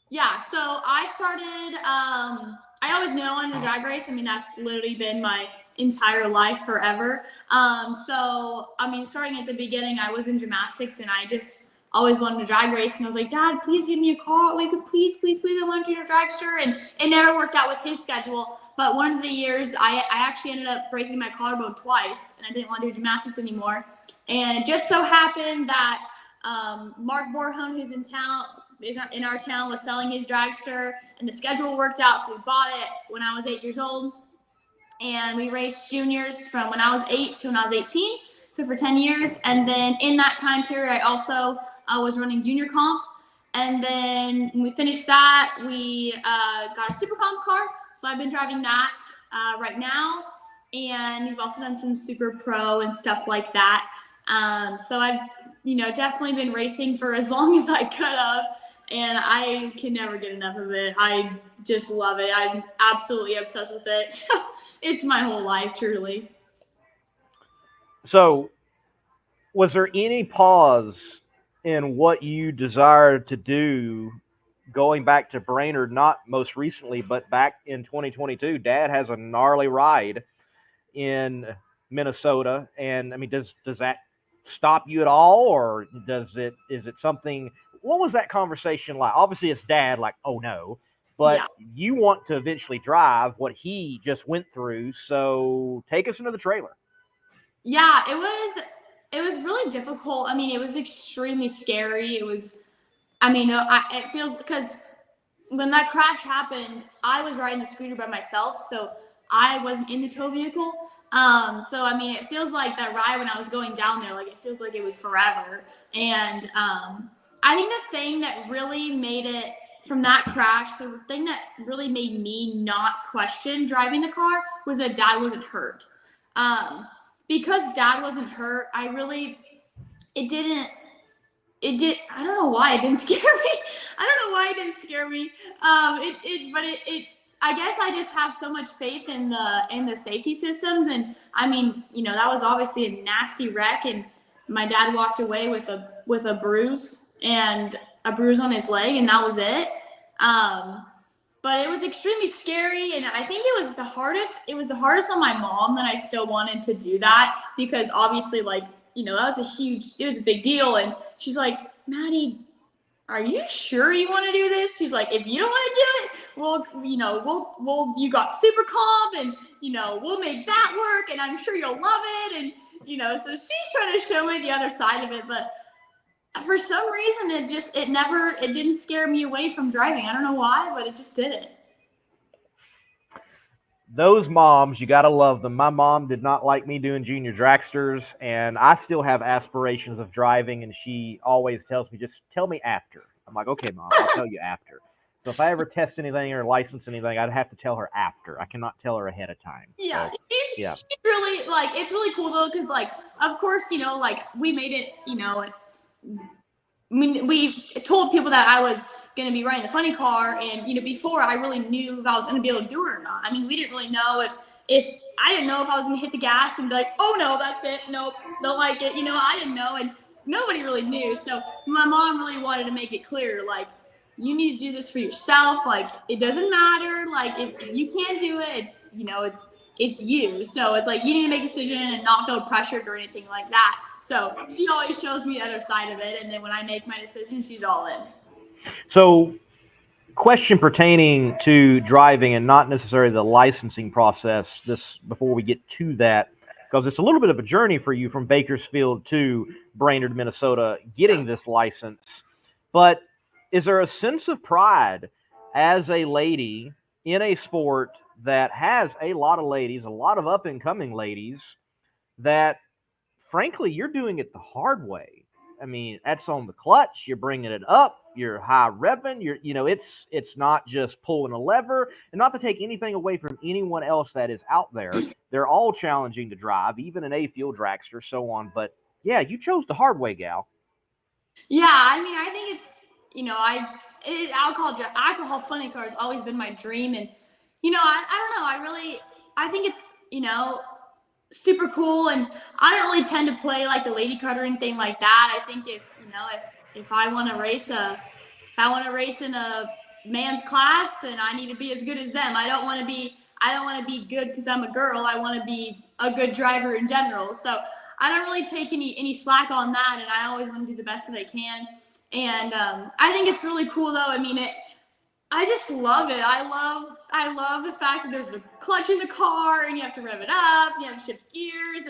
Yeah, so I started, I always knew I wanted to drag race. I mean, that's literally been my entire life forever. So, I mean, starting at the beginning, I was in gymnastics, and I just always wanted to drag race. And I was like, Dad, please give me a car. Like, please, I want to do a dragster. And it never worked out with his schedule. But one of the years, I actually ended up breaking my collarbone twice, and I didn't want to do gymnastics anymore. And it just so happened that Mark Borhone, who's in our town, was selling his dragster, and the schedule worked out, so we bought it when I was 8 years old. And we raced juniors from when I was 8 to when I was 18, so for 10 years. And then in that time period, I also was running junior comp. And then when we finished that, we got a super comp car, so I've been driving that right now. And we've also done some super pro and stuff like that. So I've definitely been racing for as long as I could have, and I can never get enough of it. I just love it. I'm absolutely obsessed with it. It's my whole life, truly. So was there any pause in what you desired to do going back to Brainerd, not most recently, but back in 2022? Dad has a gnarly ride in Minnesota, and I mean, does that stop you at all, or is it something? What was that conversation like? Obviously it's Dad, like, oh no, but yeah, you want to eventually drive what he just went through, so take us into the trailer. Yeah, it was really difficult. I mean, it was extremely scary. It feels, because when that crash happened, I was riding the scooter by myself, so I wasn't in the tow vehicle. So, I mean, it feels like that ride when I was going down there, like, it feels like it was forever. And I think the thing that really made it, from that crash, the thing that really made me not question driving the car was that Dad wasn't hurt. Because Dad wasn't hurt, I don't know why it didn't scare me. I guess I just have so much faith in the safety systems. And I mean, that was obviously a nasty wreck, and my dad walked away with a bruise. And a bruise on his leg, and that was it. But it was extremely scary, and I think it was the hardest. It was the hardest on my mom that I still wanted to do that, because obviously, like, you know, that was it was a big deal. And she's like, Maddie, are you sure you want to do this? She's like, if you don't want to do it, you got super comp, and, you know, we'll make that work, and I'm sure you'll love it. And, you know, so she's trying to show me the other side of it, but for some reason, it didn't scare me away from driving. I don't know why, but it just didn't. Those moms, you got to love them. My mom did not like me doing junior dragsters, and I still have aspirations of driving, and she always tells me, just tell me after. I'm like, okay, Mom, I'll tell you after. So if I ever test anything or license anything, I'd have to tell her after. I cannot tell her ahead of time. Yeah, so, she's really, like, it's really cool, though, because, like, of course, you know, like, we made it, you know, we told people that I was going to be running the funny car, and, you know, before I really knew if I was going to be able to do it or not. I mean, we didn't really know if I didn't know if I was going to hit the gas and be like, oh no, that's it, nope, don't like it, you know. I didn't know, and nobody really knew. So my mom really wanted to make it clear, like, you need to do this for yourself. Like, it doesn't matter. Like, if you can't do it, you know, it's you. So it's like, you need to make a decision and not feel pressured or anything like that. So she always shows me the other side of it. And then when I make my decision, she's all in. So, question pertaining to driving and not necessarily the licensing process, this before we get to that, because it's a little bit of a journey for you from Bakersfield to Brainerd, Minnesota, getting this license. But is there a sense of pride as a lady in a sport that has a lot of ladies, a lot of up-and-coming ladies, that, frankly, you're doing it the hard way? I mean, that's on the clutch. You're bringing it up. You're high revving. It's not just pulling a lever. And not to take anything away from anyone else that is out there. They're all challenging to drive, even an A-Fuel dragster, so on. But, yeah, you chose the hard way, gal. Yeah, I mean, I think it's, you know, alcohol funny car has always been my dream. And, you know, I don't know. I think it's, you know, super cool. And I don't really tend to play like the lady card or anything like that. I think if I want to race in a man's class, then I need to be as good as them. I don't want to be good because I'm a girl. I want to be a good driver in general. So I don't really take any slack on that, and I always want to do the best that I can. And I think it's really cool, though. I mean, I just love it. I love the fact that there's a clutch in the car, and you have to rev it up, you have to shift gears,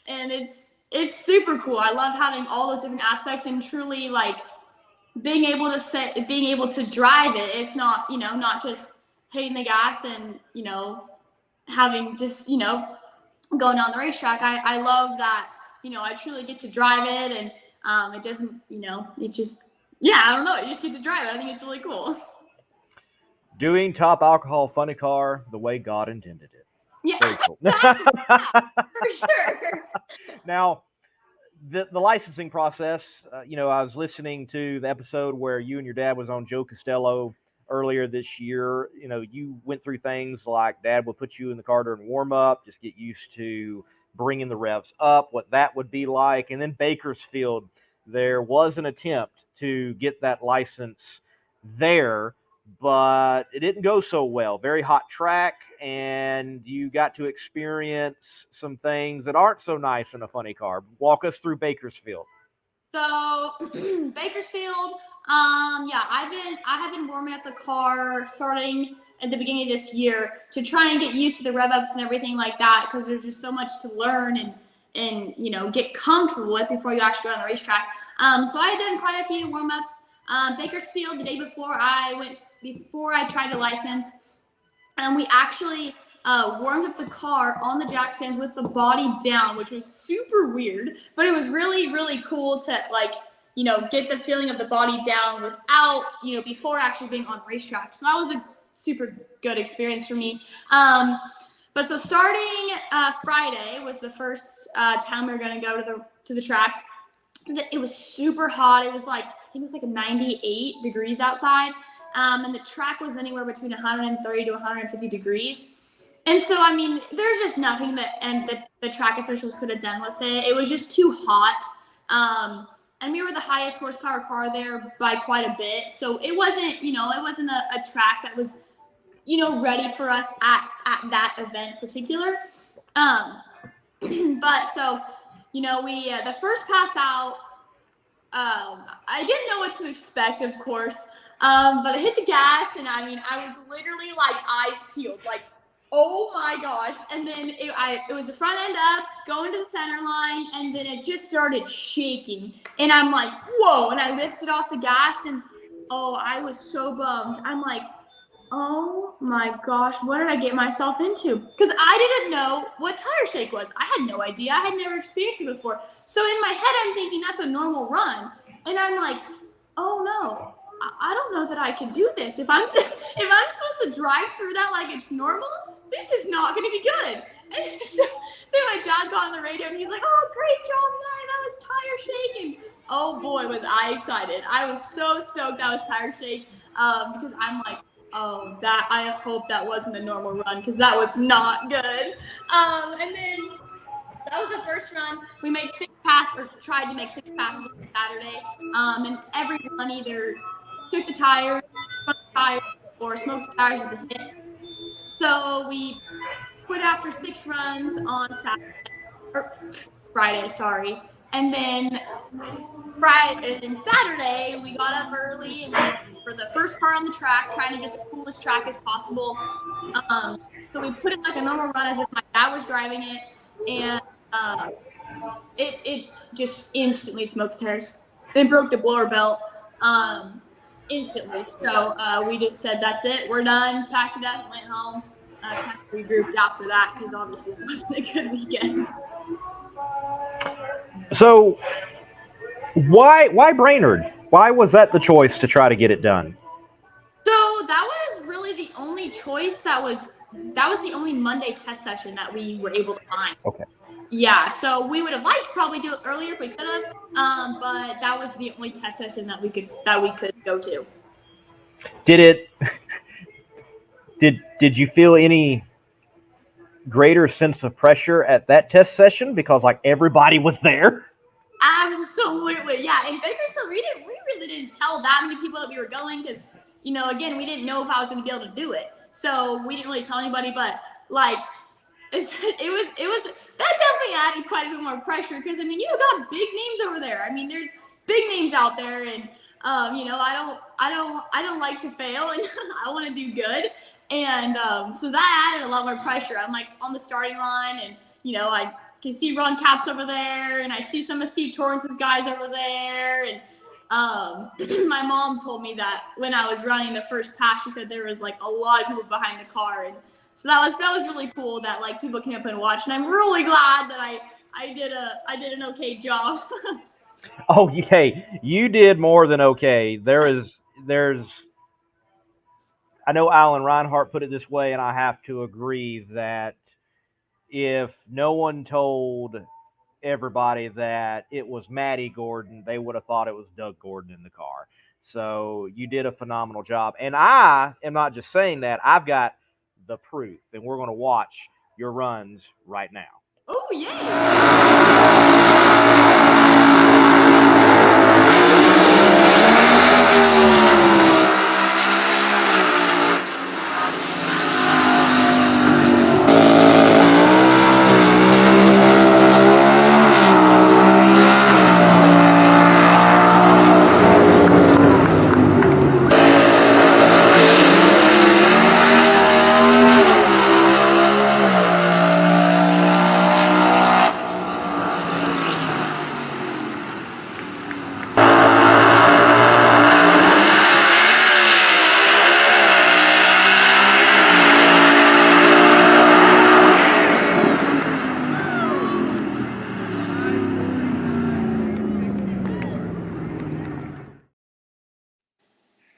and it's super cool. I love having all those different aspects, and truly, like, being able to drive it. It's not, you know, not just hitting the gas and, you know, having just, you know, going down the racetrack. I love that, you know, I truly get to drive it, and it doesn't, you know, it's just, yeah, I don't know, you just get to drive it. I think it's really cool. Doing top alcohol funny car the way God intended it. Yeah, very cool. Yeah, for sure. Now, the licensing process, you know, I was listening to the episode where you and your dad was on Joe Costello earlier this year. You know, you went through things like Dad would put you in the car during warm up, just get used to bringing the revs up, what that would be like. And then Bakersfield, there was an attempt to get that license there, but it didn't go so well. Very hot track, and you got to experience some things that aren't so nice in a funny car. Walk us through Bakersfield. So Bakersfield, yeah, I have been warming up the car starting at the beginning of this year to try and get used to the rev ups and everything like that, because there's just so much to learn and you know, get comfortable with before you actually go on the racetrack. So I had done quite a few warm ups. Bakersfield, the day before I tried to license, and we actually warmed up the car on the jack stands with the body down, which was super weird, but it was really, really cool to, like, you know, get the feeling of the body down without, you know, before actually being on racetrack. So that was a super good experience for me. But so starting Friday was the first time we were going to go to the track. It was super hot. It was like, I think it was like 98 degrees outside. And the track was anywhere between 130 to 150 degrees. And so, I mean, there's just nothing that the track officials could have done with it. It was just too hot. and we were the highest horsepower car there by quite a bit. So it wasn't, a track that was, ready for us at that event particular. But so, we the first pass out, I didn't know what to expect, of course. But I hit the gas, and I was literally like eyes peeled, like, oh my gosh. And then it was the front end up, going to the center line, and then it just started shaking. And I'm like, whoa. And I lifted off the gas, and I was so bummed. I'm like, oh my gosh, what did I get myself into? Because I didn't know what tire shake was. I had no idea. I had never experienced it before. So in my head, I'm thinking that's a normal run. And I'm like, oh no, I don't know that I can do this. If I'm supposed to drive through that like it's normal, this is not going to be good. And so then my dad got on the radio, and he's like, oh, great job, Maddie. That was tire shaking. Oh boy, was I excited. I was so stoked that was tire shake, because I'm like, I hope that wasn't a normal run, because that was not good. And then that was the first run. We made tried to make 6 passes on Saturday. And every run either took the tires, spun the tires, or smoked the tires at the hit. So we quit after 6 runs on Friday, sorry. And then Saturday, we got up early and for the first car on the track, trying to get the coolest track as possible. So we put it like a normal run as if my dad was driving it, and it just instantly smoked the tires. Then broke the blower belt instantly. So we just said, that's it, we're done, packed it up, went home. Kind of regrouped after that, because obviously it wasn't a good weekend. So why Brainerd? Why was that the choice to try to get it done? So that was really the only choice. That was the only Monday test session that we were able to find. Okay. Yeah, so we would have liked to probably do it earlier if we could have, but that was the only test session that we could go to. Did you feel any greater sense of pressure at that test session because like everybody was there? Absolutely, yeah. In Bakersfield, we really didn't tell that many people that we were going, because, again, we didn't know if I was going to be able to do it, so we didn't really tell anybody. But like, it was that definitely added quite a bit more pressure, because you got big names over there. There's big names out there, and I don't like to fail, and I want to do good, and so that added a lot more pressure. I'm like on the starting line, and I can see Ron Capps over there, and I see some of Steve Torrance's guys over there, and my mom told me that when I was running the first pass, she said there was like a lot of people behind the car, and so that was really cool that like people came up and watched, and I'm really glad that I did an okay job. Oh, hey, you did more than okay. There's I know Alan Reinhardt put it this way, and I have to agree that if no one told everybody that it was Maddie Gordon, they would have thought it was Doug Gordon in the car. So you did a phenomenal job. And I am not just saying that. I've got the proof, and we're going to watch your runs right now. Oh, yeah.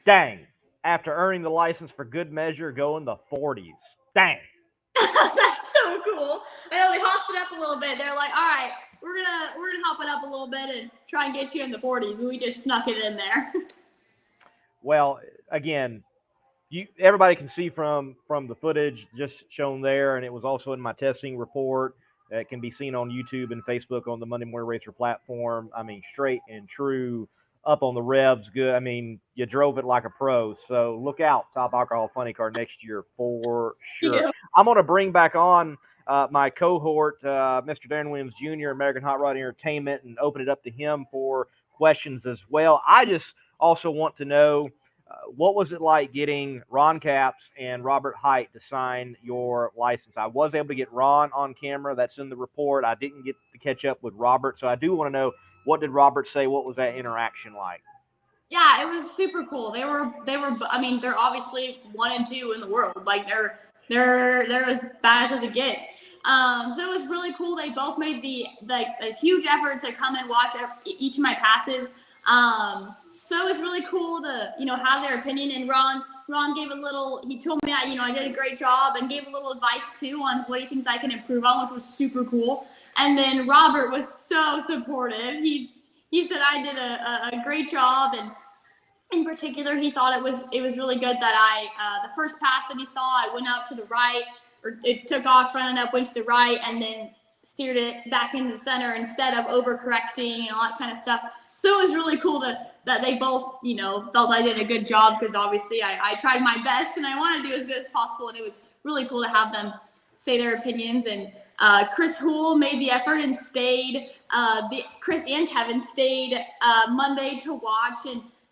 Dang. After earning the license for good measure, going the 40s. Dang. That's so cool. I know we hopped it up a little bit. They're like, all right, we're gonna hop it up a little bit and try and get you in the 40s. And we just snuck it in there. Well, again, everybody can see from the footage just shown there, and it was also in my testing report. that can be seen on YouTube and Facebook on the Monday Morning Racer platform. I mean, straight and true, up on the revs, good. I mean, you drove it like a pro. So look out, Top Alcohol Funny Car next year for sure. Yeah. I'm going to bring back on my cohort, Mr. Darren Williams Jr., American Hot Rod Entertainment, and open it up to him for questions as well. I just also want to know, what was it like getting Ron Capps and Robert Hight to sign your license? I was able to get Ron on camera. That's in the report. I didn't get to catch up with Robert. So I do want to know, what did Robert say? What was that interaction like? Yeah, it was super cool. They were, I mean, they're obviously 1 and 2 in the world. Like they're as badass as it gets. So it was really cool. They both made a huge effort to come and watch each of my passes. So it was really cool to, have their opinion. And Ron gave he told me that, I did a great job, and gave a little advice too on what he thinks I can improve on, which was super cool. And then Robert was so supportive. He said I did a great job, and in particular, he thought it was really good that the first pass that he saw, I went out to the right, or it took off, running up, went to the right, and then steered it back into the center instead of overcorrecting and all that kind of stuff. So it was really cool that they both, felt I did a good job, because obviously I tried my best and I wanted to do as good as possible. And it was really cool to have them say their opinions. And Chris Houle made the effort and stayed. Chris and Kevin stayed Monday to watch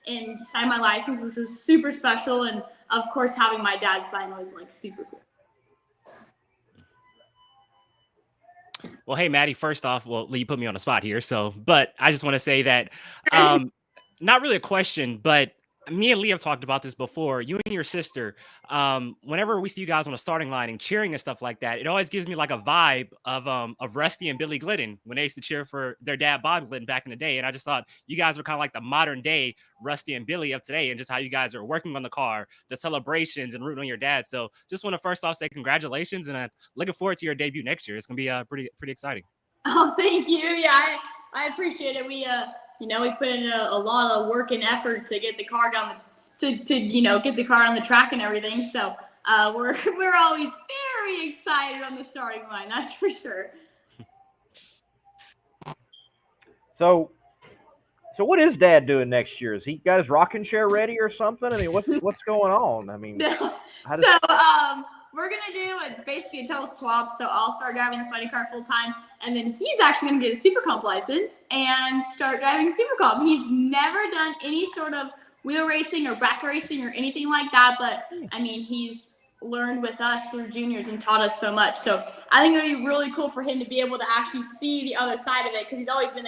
and sign my license, which was super special. And of course, having my dad sign was like super cool. Well, hey, Maddie, first off, you put me on the spot here. But I just want to say that not really a question, but me and Lee have talked about this before. You and your sister, whenever we see you guys on the starting line and cheering and stuff like that, it always gives me like a vibe of Rusty and Billy Glidden when they used to cheer for their dad, Bob Glidden, back in the day. And I just thought you guys were kind of like the modern day Rusty and Billy of today, and just how you guys are working on the car, the celebrations, and rooting on your dad. So just want to first off say congratulations, and looking forward to your debut next year. It's going to be pretty exciting. Oh, thank you. Yeah, I appreciate it. We put in a lot of work and effort to get the car down to get the car on the track and everything. So we're always very excited on the starting line. That's for sure. So what is Dad doing next year? Has he got his rocking chair ready or something? I mean, what's going on? I mean, we're going to do basically a total swap. So I'll start driving the funny car full time. And then he's actually going to get a Super Comp license and start driving Super Comp. He's never done any sort of wheel racing or back racing or anything like that. But, I mean, he's learned with us through juniors and taught us so much. So I think it'll be really cool for him to be able to actually see the other side of it, because he's always been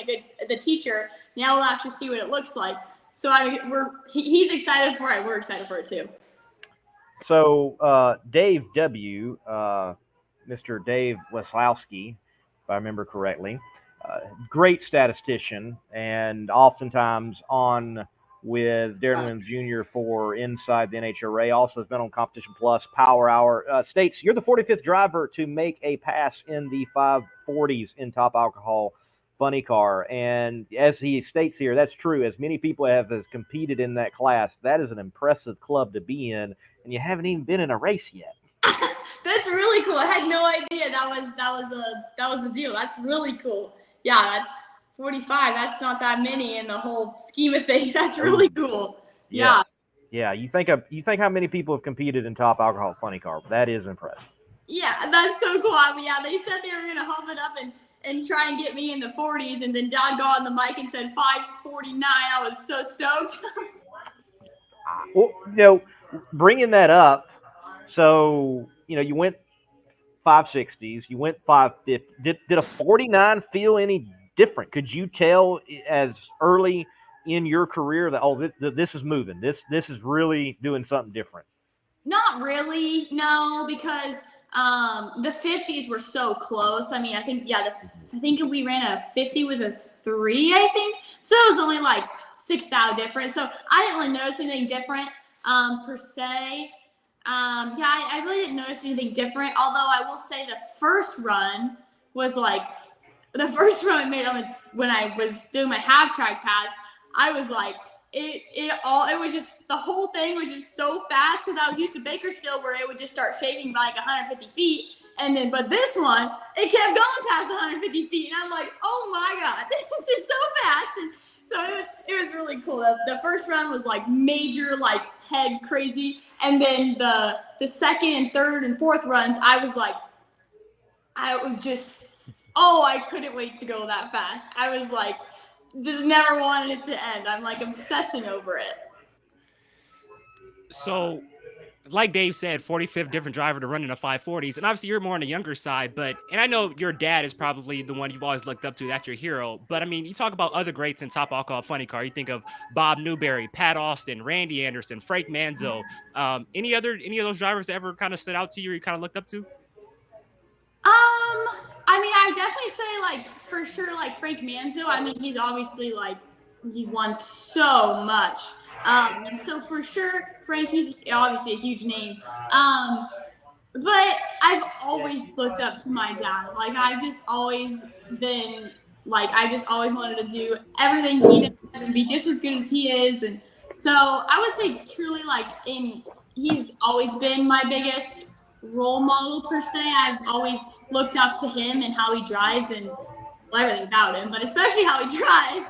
the teacher. Now we'll actually see what it looks like. So he's excited for it. We're excited for it too. So Dave W., Mr. Dave Weslowski, if I remember correctly, great statistician, and oftentimes on with Darren Williams Jr. for Inside the NHRA. Also has been on Competition Plus, Power Hour. States you're the 45th driver to make a pass in the 540s in Top Alcohol Funny Car. And as he states here, that's true. As many people have competed in that class, that is an impressive club to be in, and you haven't even been in a race yet. That's really cool. I had no idea that was the deal. That's really cool. Yeah, that's 45. That's not that many in the whole scheme of things. That's really cool. Yeah. Yeah. You think how many people have competed in Top Alcohol Funny Car? That is impressive. Yeah, that's so cool. I mean, yeah, they said they were gonna hump it up and try and get me in the 40s, and then Dad got on the mic and said 549. I was so stoked. Well, bringing that up, so you went 560s, you went 550. Did a 49 feel any different? Could you tell as early in your career that this is moving, this is really doing something different? Not really, no, because the 50s were so close. I mean, I think we ran a 50 with a 3, I think. So it was only like 6,000 difference. So I didn't really notice anything different per se. I really didn't notice anything different. Although I will say the first run was like the first run I made when I was doing my half track pass. I was like, it was just, the whole thing was just so fast, because I was used to Bakersfield where it would just start shaving by like 150 feet. And then, but this one, it kept going past 150 feet. And I'm like, oh my God, this is so fast. And so it was really cool. The first run was like major, like head crazy. And then the second and third and fourth runs, I was just, I couldn't wait to go that fast. I was like, just never wanted it to end. I'm like obsessing over it. So, like Dave said, 45th different driver to run in the 540s. And obviously you're more on the younger side, and I know your dad is probably the one you've always looked up to. That's your hero. But I mean, you talk about other greats in top alcohol funny car. You think of Bob Newberry, Pat Austin, Randy Anderson, Frank Manzo. Any of those drivers that ever kind of stood out to you or you kind of looked up to? I mean, I would definitely say like for sure, like Frank Manzo. I mean, he's obviously like, he won so much. And so for sure, Frank, he's obviously a huge name. But I've always looked up to my dad. Like, I've just always been, like, I just always wanted to do everything he does and be just as good as he is. And so I would say truly, like, he's always been my biggest role model, per se. I've always looked up to him and how he drives and everything about him, but especially how he drives.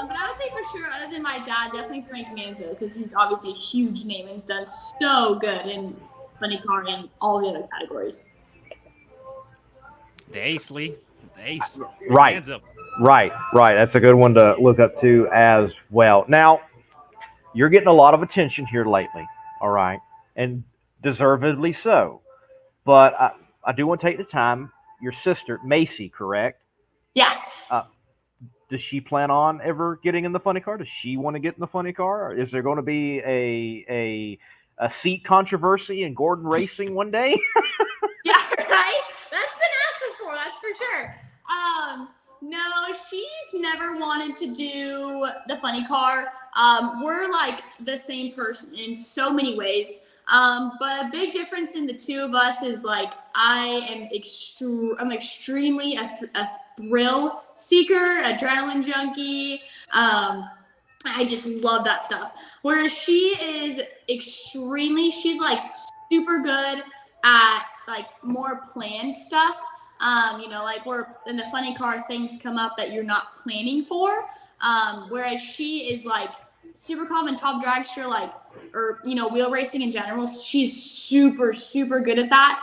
But I would say for sure, other than my dad, definitely Frank Manzo, because he's obviously a huge name and he's done so good in funny car and all the other categories. The Ace, Lee. The Ace. Right. Right. That's a good one to look up to as well. Now, you're getting a lot of attention here lately, all right, and deservedly so. But I do want to take the time. Your sister, Macy, correct? Yeah. Does she plan on ever getting in the funny car? Does she want to get in the funny car? Or is there going to be a seat controversy in Gordon Racing one day? Yeah, right? That's been asked before, that's for sure. No, she's never wanted to do the funny car. We're like the same person in so many ways. But a big difference in the two of us is like I'm extremely a thrill seeker, adrenaline junkie. I just love that stuff. Whereas she is she's like super good at like more planned stuff. Like we're in the funny car, things come up that you're not planning for. Whereas she is like super calm and top dragster, wheel racing in general. She's super, super good at that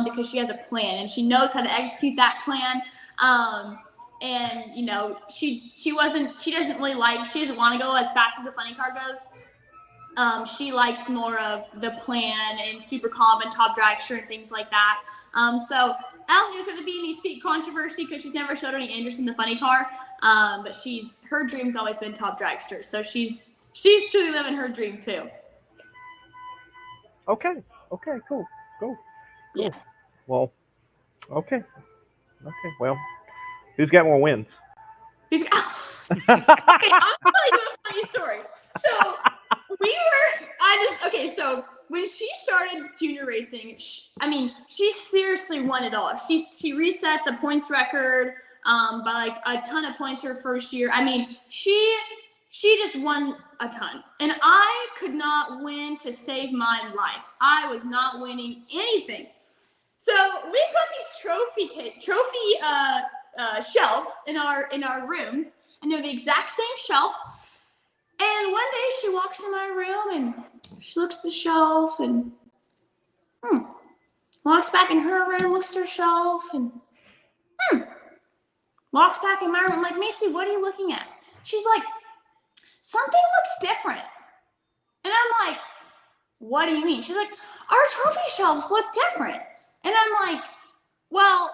because she has a plan and she knows how to execute that plan. She doesn't want to go as fast as the funny car goes. She likes more of the plan and super calm and top dragster and things like that. So I don't think there's going to be any seat controversy because she's never showed any interest in the funny car. But her dream's always been top dragster. So she's truly living her dream too. Okay, cool. Yeah. Well, okay. Well, who's got more wins? Okay, I'll tell you a funny story. So so when she started junior racing, she seriously won it all. She reset the points record by like a ton of points her first year. I mean, she just won a ton. And I could not win to save my life. I was not winning anything. So we got these trophy shelves in our rooms, and they're the exact same shelf. And one day she walks in my room and she looks at the shelf and walks back in her room, looks at her shelf and walks back in my room. I'm like, Macy, what are you looking at? She's like, something looks different. And I'm like, what do you mean? She's like, our trophy shelves look different. And I'm like, well,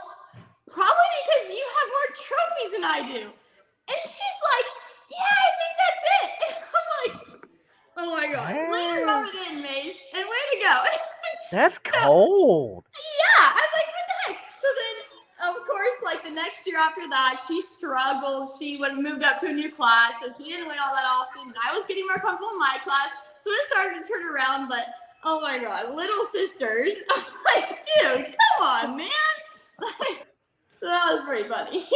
probably because you have more trophies than I do. And she's like, yeah, I think that's it. And I'm like, oh my God, way to rub it in, Mace, and way to go. That's cold. Yeah, I was like, what the heck? So then, of course, like the next year after that, she struggled. She would have moved up to a new class, so she didn't win all that often. I was getting more comfortable in my class, so it started to turn around, but oh my God, little sisters. I'm like, dude, come on, man. Like, that was pretty funny.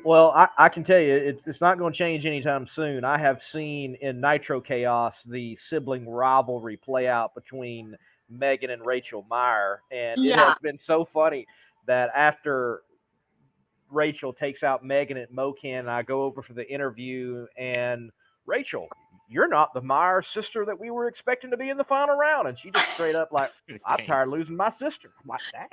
Well, I can tell you, it's not going to change anytime soon. I have seen in Nitro Chaos the sibling rivalry play out between Megan and Rachel Meyer, and it Yeah. has been so funny that after Rachel takes out Megan at MoCan, I go over for the interview, and Rachel, you're not the Meyer sister that we were expecting to be in the final round. And she just straight up like, I'm Dang. tired of losing my sister. I'm like, that?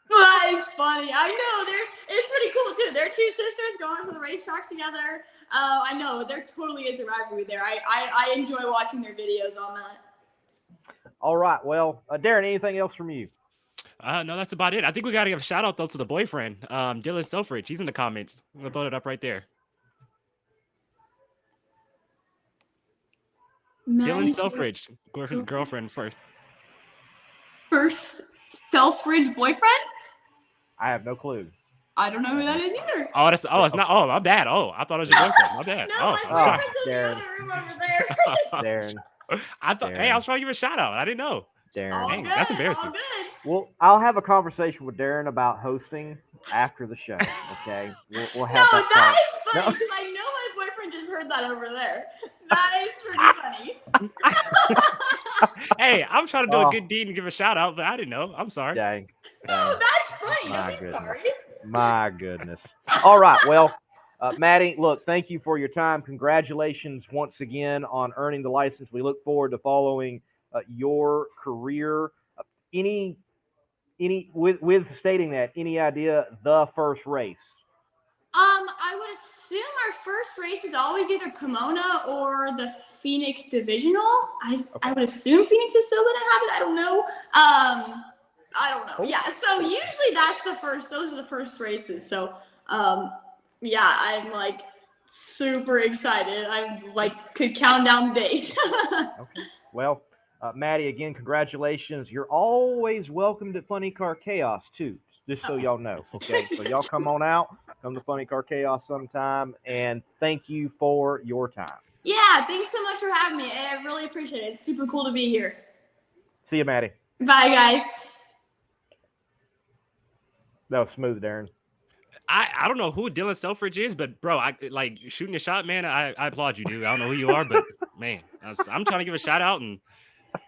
That is funny. I know. It's pretty cool too. They're two sisters going for the racetracks together. I know they're totally into rivalry there. I enjoy watching their videos on that. All right. Well, Darren, anything else from you? No, that's about it. I think we got to give a shout out though to the boyfriend, Dylan Selfridge. He's in the comments. I'm gonna put it up right there. Maddie, Dylan Selfridge, girlfriend first. First Selfridge boyfriend? I have no clue. I don't know who that is either. It's not. Oh, my bad. Oh, I thought it was your boyfriend. My bad. No, Oh, my I'm boyfriend's in the Darren. other room over there. Darren. I thought. Hey, I was trying to give a shout out. I didn't know. Darren. All Dang, good. that's All embarrassing. good. Well, I'll have a conversation with Darren about hosting after the show. Okay, we'll have No, that. that is funny No. because I know my boyfriend just heard that over there. That is pretty funny. Hey, I'm trying to do Oh. a good deed and give a shout out, but I didn't know. I'm sorry. Dang. No, that's funny. My Don't be goodness. sorry. My goodness. All right. Well, Maddie, look, thank you for your time. Congratulations once again on earning the license. We look forward to following your career. With stating that, any idea the first race? I would assume our first race is always either Pomona or the Phoenix Divisional. I would assume Phoenix is still gonna have it. I don't know. I don't know. Yeah. So usually that's the first. Those are the first races. So, yeah, I'm like super excited. I'm like could count down the days. Okay. Well, Maddie, again, congratulations. You're always welcomed at Funny Car Chaos too. Just so y'all know. Okay. So y'all come on out. Come to Funny Car Chaos sometime, and thank you for your time. Yeah, thanks so much for having me. I really appreciate it. It's super cool to be here. See you, Maddie. Bye, guys. That was smooth, Darren. I don't know who Dylan Selfridge is, but bro, I like shooting your shot, man. I applaud you, dude. I don't know who you are, but man, I'm trying to give a shout out and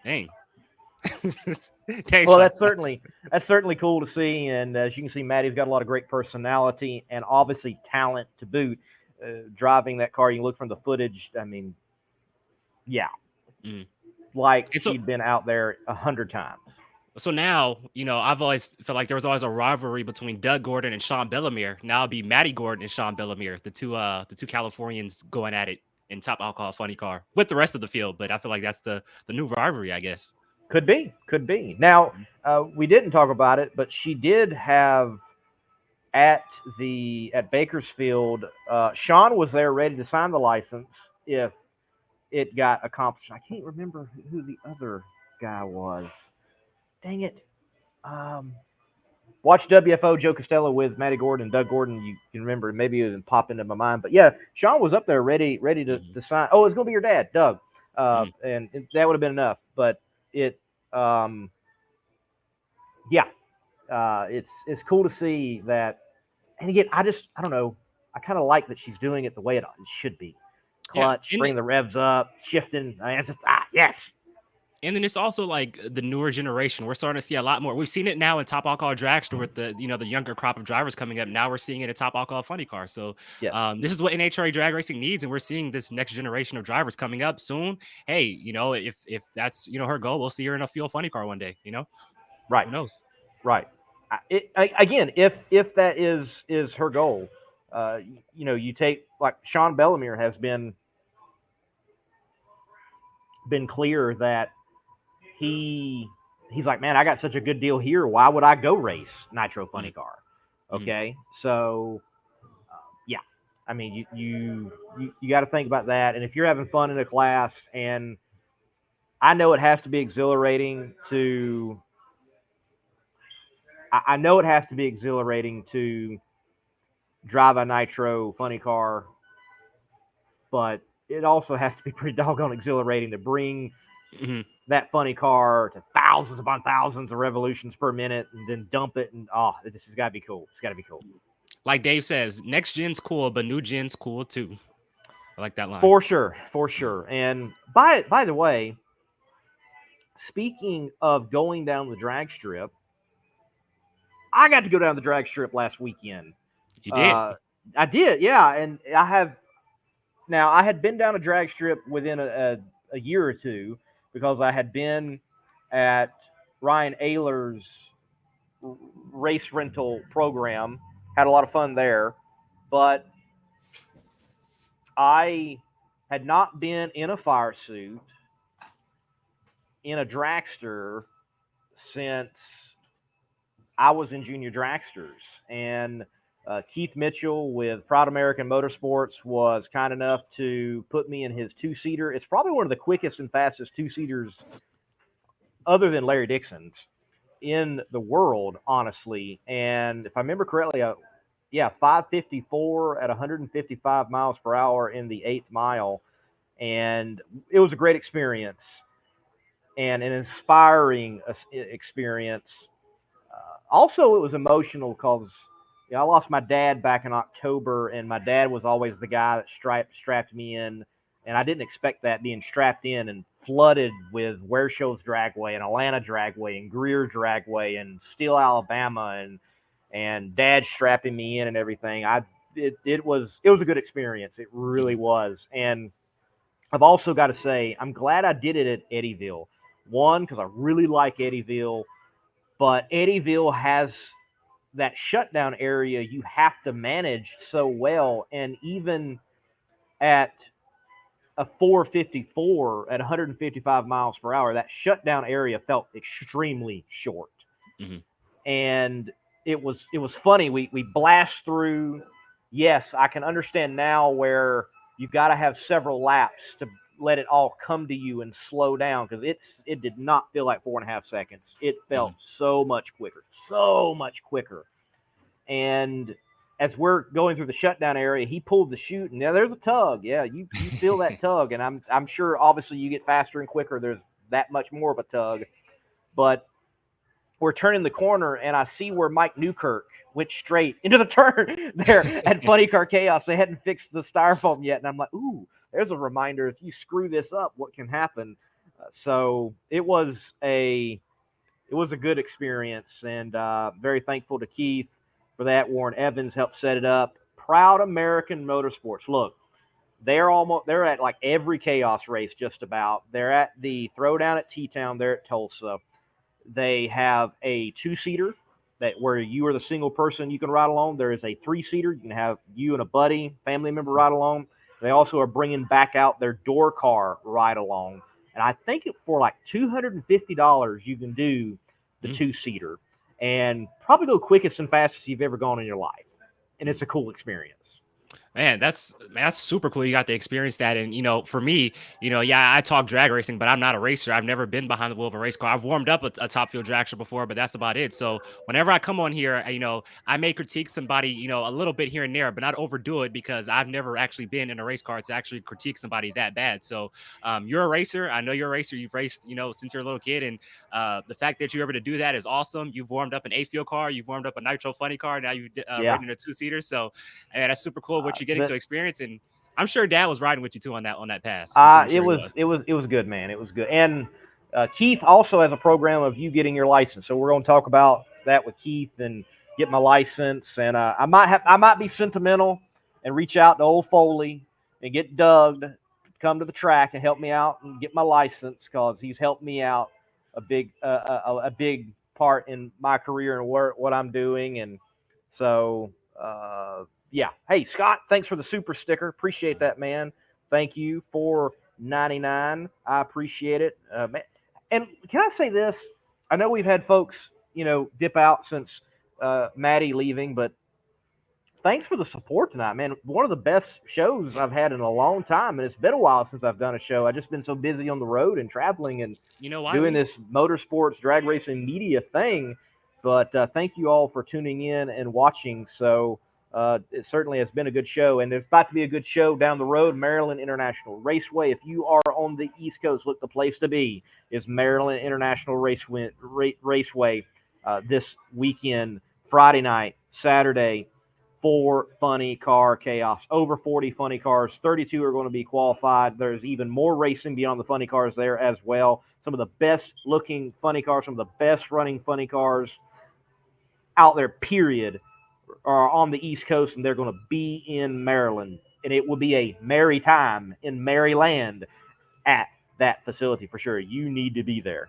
dang. Thanks, Well, son. that's certainly cool to see, and as you can see, Maddie's got a lot of great personality and obviously talent to boot. Driving that car, you can look from the footage. I mean, yeah, like she'd been out there 100 times. So now, I've always felt like there was always a rivalry between Doug Gordon and Sean Bellemere. Now it'd be Maddie Gordon and Sean Bellemere, the two Californians going at it in Top Alcohol Funny Car with the rest of the field. But I feel like that's the new rivalry, I guess. Could be. Now, we didn't talk about it, but she did have at Bakersfield. Sean was there ready to sign the license if it got accomplished. I can't remember who the other guy was. Dang it. Watch WFO Joe Costello with Maddie Gordon and Doug Gordon. You can remember, maybe it didn't pop into my mind. But yeah, Sean was up there ready to sign. Oh, it's going to be your dad, Doug. And that would have been enough. But it's cool to see that. And again, I don't know. I kind of like that she's doing it the way it should be. Clutch, bring the revs up, shifting. Yes. And then it's also like the newer generation. We're starting to see a lot more. We've seen it now in Top Alcohol Dragster with the younger crop of drivers coming up. Now we're seeing it at Top Alcohol Funny Car. So this is what NHRA drag racing needs, and we're seeing this next generation of drivers coming up soon. Hey, if that's her goal, we'll see her in a fuel funny car one day. Right? Who knows? Right. Again, if that is her goal, you take like Sean Bellemere has been clear that. He's like, man, I got such a good deal here. Why would I go race Nitro Funny Car? Okay, so yeah, I mean, you got to think about that. And if you're having fun in a class, and I know it has to be exhilarating to, drive a Nitro Funny Car, but it also has to be pretty doggone exhilarating to bring. That funny car to thousands upon thousands of revolutions per minute and then dump it. And this has got to be cool. It's got to be cool. Like Dave says, next gen's cool, but new gen's cool too. I like that line. For sure. And by the way, speaking of going down the drag strip, I got to go down the drag strip last weekend. You did. I did, yeah, and I had been down a drag strip within a year or two because I had been at Ryan Ayler's race rental program, had a lot of fun there, but I had not been in a fire suit in a dragster since I was in junior dragsters. And Keith Mitchell with Proud American Motorsports was kind enough to put me in his two-seater. It's probably one of the quickest and fastest two-seaters, other than Larry Dixon's, in the world, honestly. And if I remember correctly, 554 at 155 miles per hour in the 8th mile. And it was a great experience and an inspiring experience. Also, it was emotional because I lost my dad back in October, and my dad was always the guy that strapped me in, and I didn't expect that, being strapped in and flooded with Ware Shows Dragway and Atlanta Dragway and Greer Dragway and Steele, Alabama, and Dad strapping me in and everything. It was a good experience. It really was. And I've also got to say, I'm glad I did it at Eddyville. One, because I really like Eddyville, but Eddyville has that shutdown area you have to manage so well. And even at a 454 at 155 miles per hour, that shutdown area felt extremely short. Mm-hmm. And it was funny. We blast through. Yes, I can understand now where you've got to have several laps to let it all come to you and slow down, because it did not feel like 4.5 seconds. It felt so much quicker. And as we're going through the shutdown area, he pulled the chute, and there's a tug. Yeah, you feel that tug, and I'm sure obviously you get faster and quicker. There's that much more of a tug, but we're turning the corner, and I see where Mike Newkirk went straight into the turn there at Funny Car Chaos. They hadn't fixed the styrofoam yet, and I'm like, ooh, there's a reminder. If you screw this up, what can happen? So it was a good experience, and very thankful to Keith for that. Warren Evans helped set it up. Proud American Motorsports. Look, they're at like every Chaos race just about. They're at the Throwdown at T-Town there at Tulsa. They have a two-seater where you are the single person you can ride along. There is a three-seater. You can have you and a buddy, family member ride along. They also are bringing back out their door car ride along. And I think for like $250, you can do the two-seater and probably go quickest and fastest you've ever gone in your life. And it's a cool experience. Man, that's super cool. You got to experience that. And, for me, I talk drag racing, but I'm not a racer. I've never been behind the wheel of a race car. I've warmed up a top field dragster before, but that's about it. So whenever I come on here, I may critique somebody, a little bit here and there, but not overdo it, because I've never actually been in a race car to actually critique somebody that bad. So you're a racer. I know you're a racer. You've raced, since you're a little kid. And the fact that you're able to do that is awesome. You've warmed up an 8-field car. You've warmed up a Nitro Funny car. Now you've ridden a two-seater. So that's super cool what you're getting to experience. And I'm sure Dad was riding with you too on that pass. It was good, man. It was good. And Keith also has a program of you getting your license. So we're going to talk about that with Keith and get my license. And I might be sentimental and reach out to old Foley and get Doug to come to the track and help me out and get my license, because he's helped me out a big part in my career and what I'm doing. And so yeah. Hey, Scott, thanks for the super sticker. Appreciate that, man. Thank you for $99. I appreciate it. Man. And can I say this? I know we've had folks, dip out since Maddie leaving, but thanks for the support tonight, man. One of the best shows I've had in a long time, and it's been a while since I've done a show. I've just been so busy on the road and traveling and doing this motorsports drag racing media thing. But thank you all for tuning in and watching. So it certainly has been a good show, and there's about to be a good show down the road, Maryland International Raceway. If you are on the East Coast, look, the place to be is Maryland International Raceway this weekend, Friday night, Saturday, for Funny Car Chaos. Over 40 funny cars, 32 are going to be qualified. There's even more racing beyond the funny cars there as well. some of the best looking funny cars, some of the best running funny cars out there, period, are on the East Coast, and they're going to be in Maryland. And it will be a merry time in Maryland at that facility for sure. You need to be there.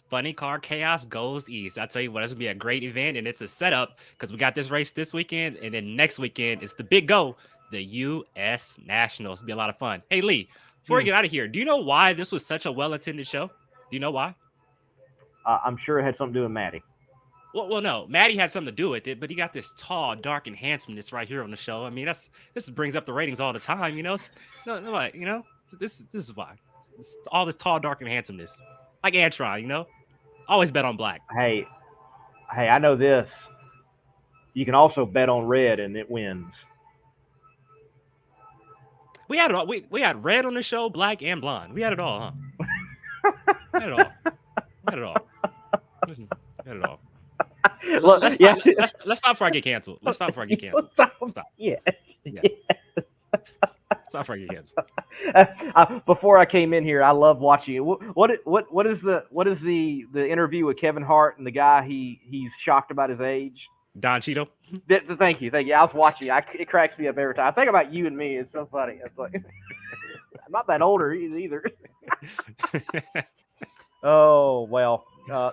Funny Car Chaos goes east. I tell you what, it's going to be a great event, and it's a setup because we got this race this weekend, and then next weekend it's the big go, the U.S. Nationals. It'll be a lot of fun. Hey, Lee, before we get out of here, do you know why this was such a well-attended show? Do you know why? I'm sure it had something to do with Maddie. Well, no. Maddie had something to do with it, but he got this tall, dark, and handsomeness right here on the show. I mean, this brings up the ratings all the time, you know? This is why. It's all this tall, dark, and handsomeness. Like Antron, you know? Always bet on black. Hey, I know this. You can also bet on red, and it wins. We had it all. We had red on the show, black and blonde. We had it all, huh? We had it all. We had it all. We had it all. Look, let's stop before I get canceled. Let's stop before I get canceled. Stop. Yeah. Stop before I get canceled. Before I came in here, I love watching it. What is the interview with Kevin Hart and the guy he's shocked about his age? Don Cheeto. Thank you. I was watching. It cracks me up every time. I think about you and me. It's so funny. It's like I'm not that older either. Oh well.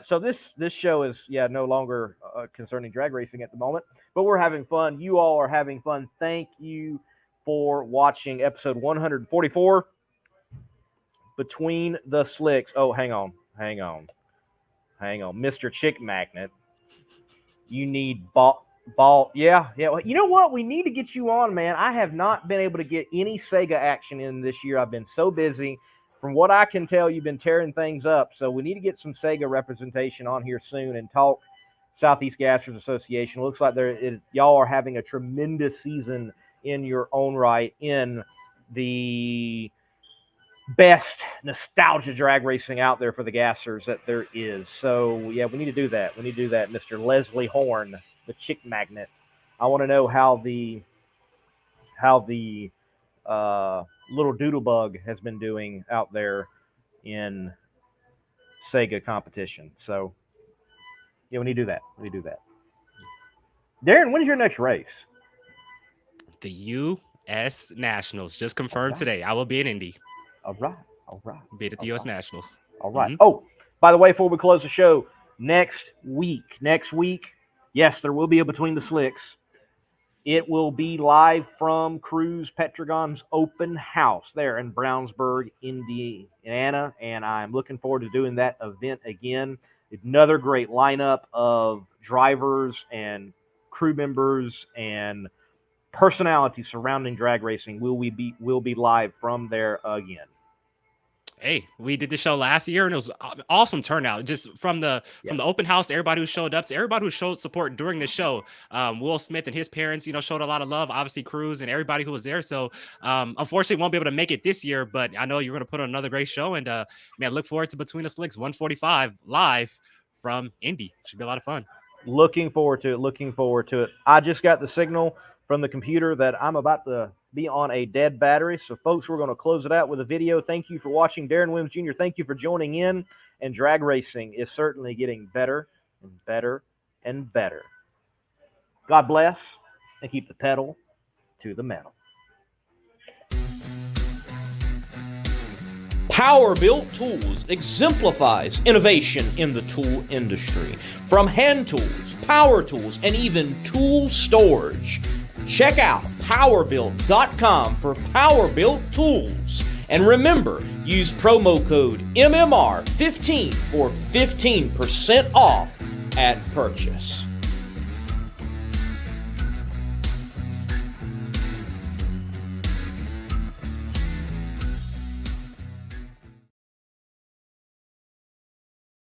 So this show is no longer concerning drag racing at the moment, but we're having fun. You all are having fun. Thank you for watching episode 144, Between the Slicks. Oh, hang on, Mr. Chick Magnet. You need ball. Yeah. Well, you know what? We need to get you on, man. I have not been able to get any Sega action in this year. I've been so busy. From what I can tell, you've been tearing things up. So we need to get some Sega representation on here soon and talk Southeast Gassers Association. Looks like y'all are having a tremendous season in your own right in the best nostalgia drag racing out there for the Gassers that there is. So, yeah, we need to do that. Mr. Leslie Horn, the Chick Magnet. I want to know how the little Doodlebug has been doing out there in Sega competition. So, yeah, we need to do that. Darren, when's your next race? The U.S. Nationals just confirmed today. I will be in Indy. All right. Be at the U.S. Nationals. All right. Mm-hmm. Oh, by the way, before we close the show, next week, yes, there will be a Between the Slicks. It will be live from Cruise Petragon's open house there in Brownsburg, Indiana, and I'm looking forward to doing that event again. Another great lineup of drivers and crew members and personalities surrounding drag racing will be live from there again. Hey, we did the show last year, and it was awesome turnout. Just from the open house to everybody who showed up, to everybody who showed support during the show. Will Smith and his parents, showed a lot of love. Obviously, Cruz and everybody who was there. So, unfortunately, won't be able to make it this year. But I know you're going to put on another great show, and man, look forward to Between the Slicks 145 live from Indy. Should be a lot of fun. Looking forward to it. I just got the signal from the computer that I'm about to be on a dead battery. So, folks, we're going to close it out with a video. Thank you for watching. Darren Williams Jr., thank you for joining in. And drag racing is certainly getting better and better and better. God bless, and keep the pedal to the metal. Power-Built Tools exemplifies innovation in the tool industry. From hand tools, power tools, and even tool storage. Check out powerbuilt.com for power-built tools. And remember, use promo code MMR15 for 15% off at purchase.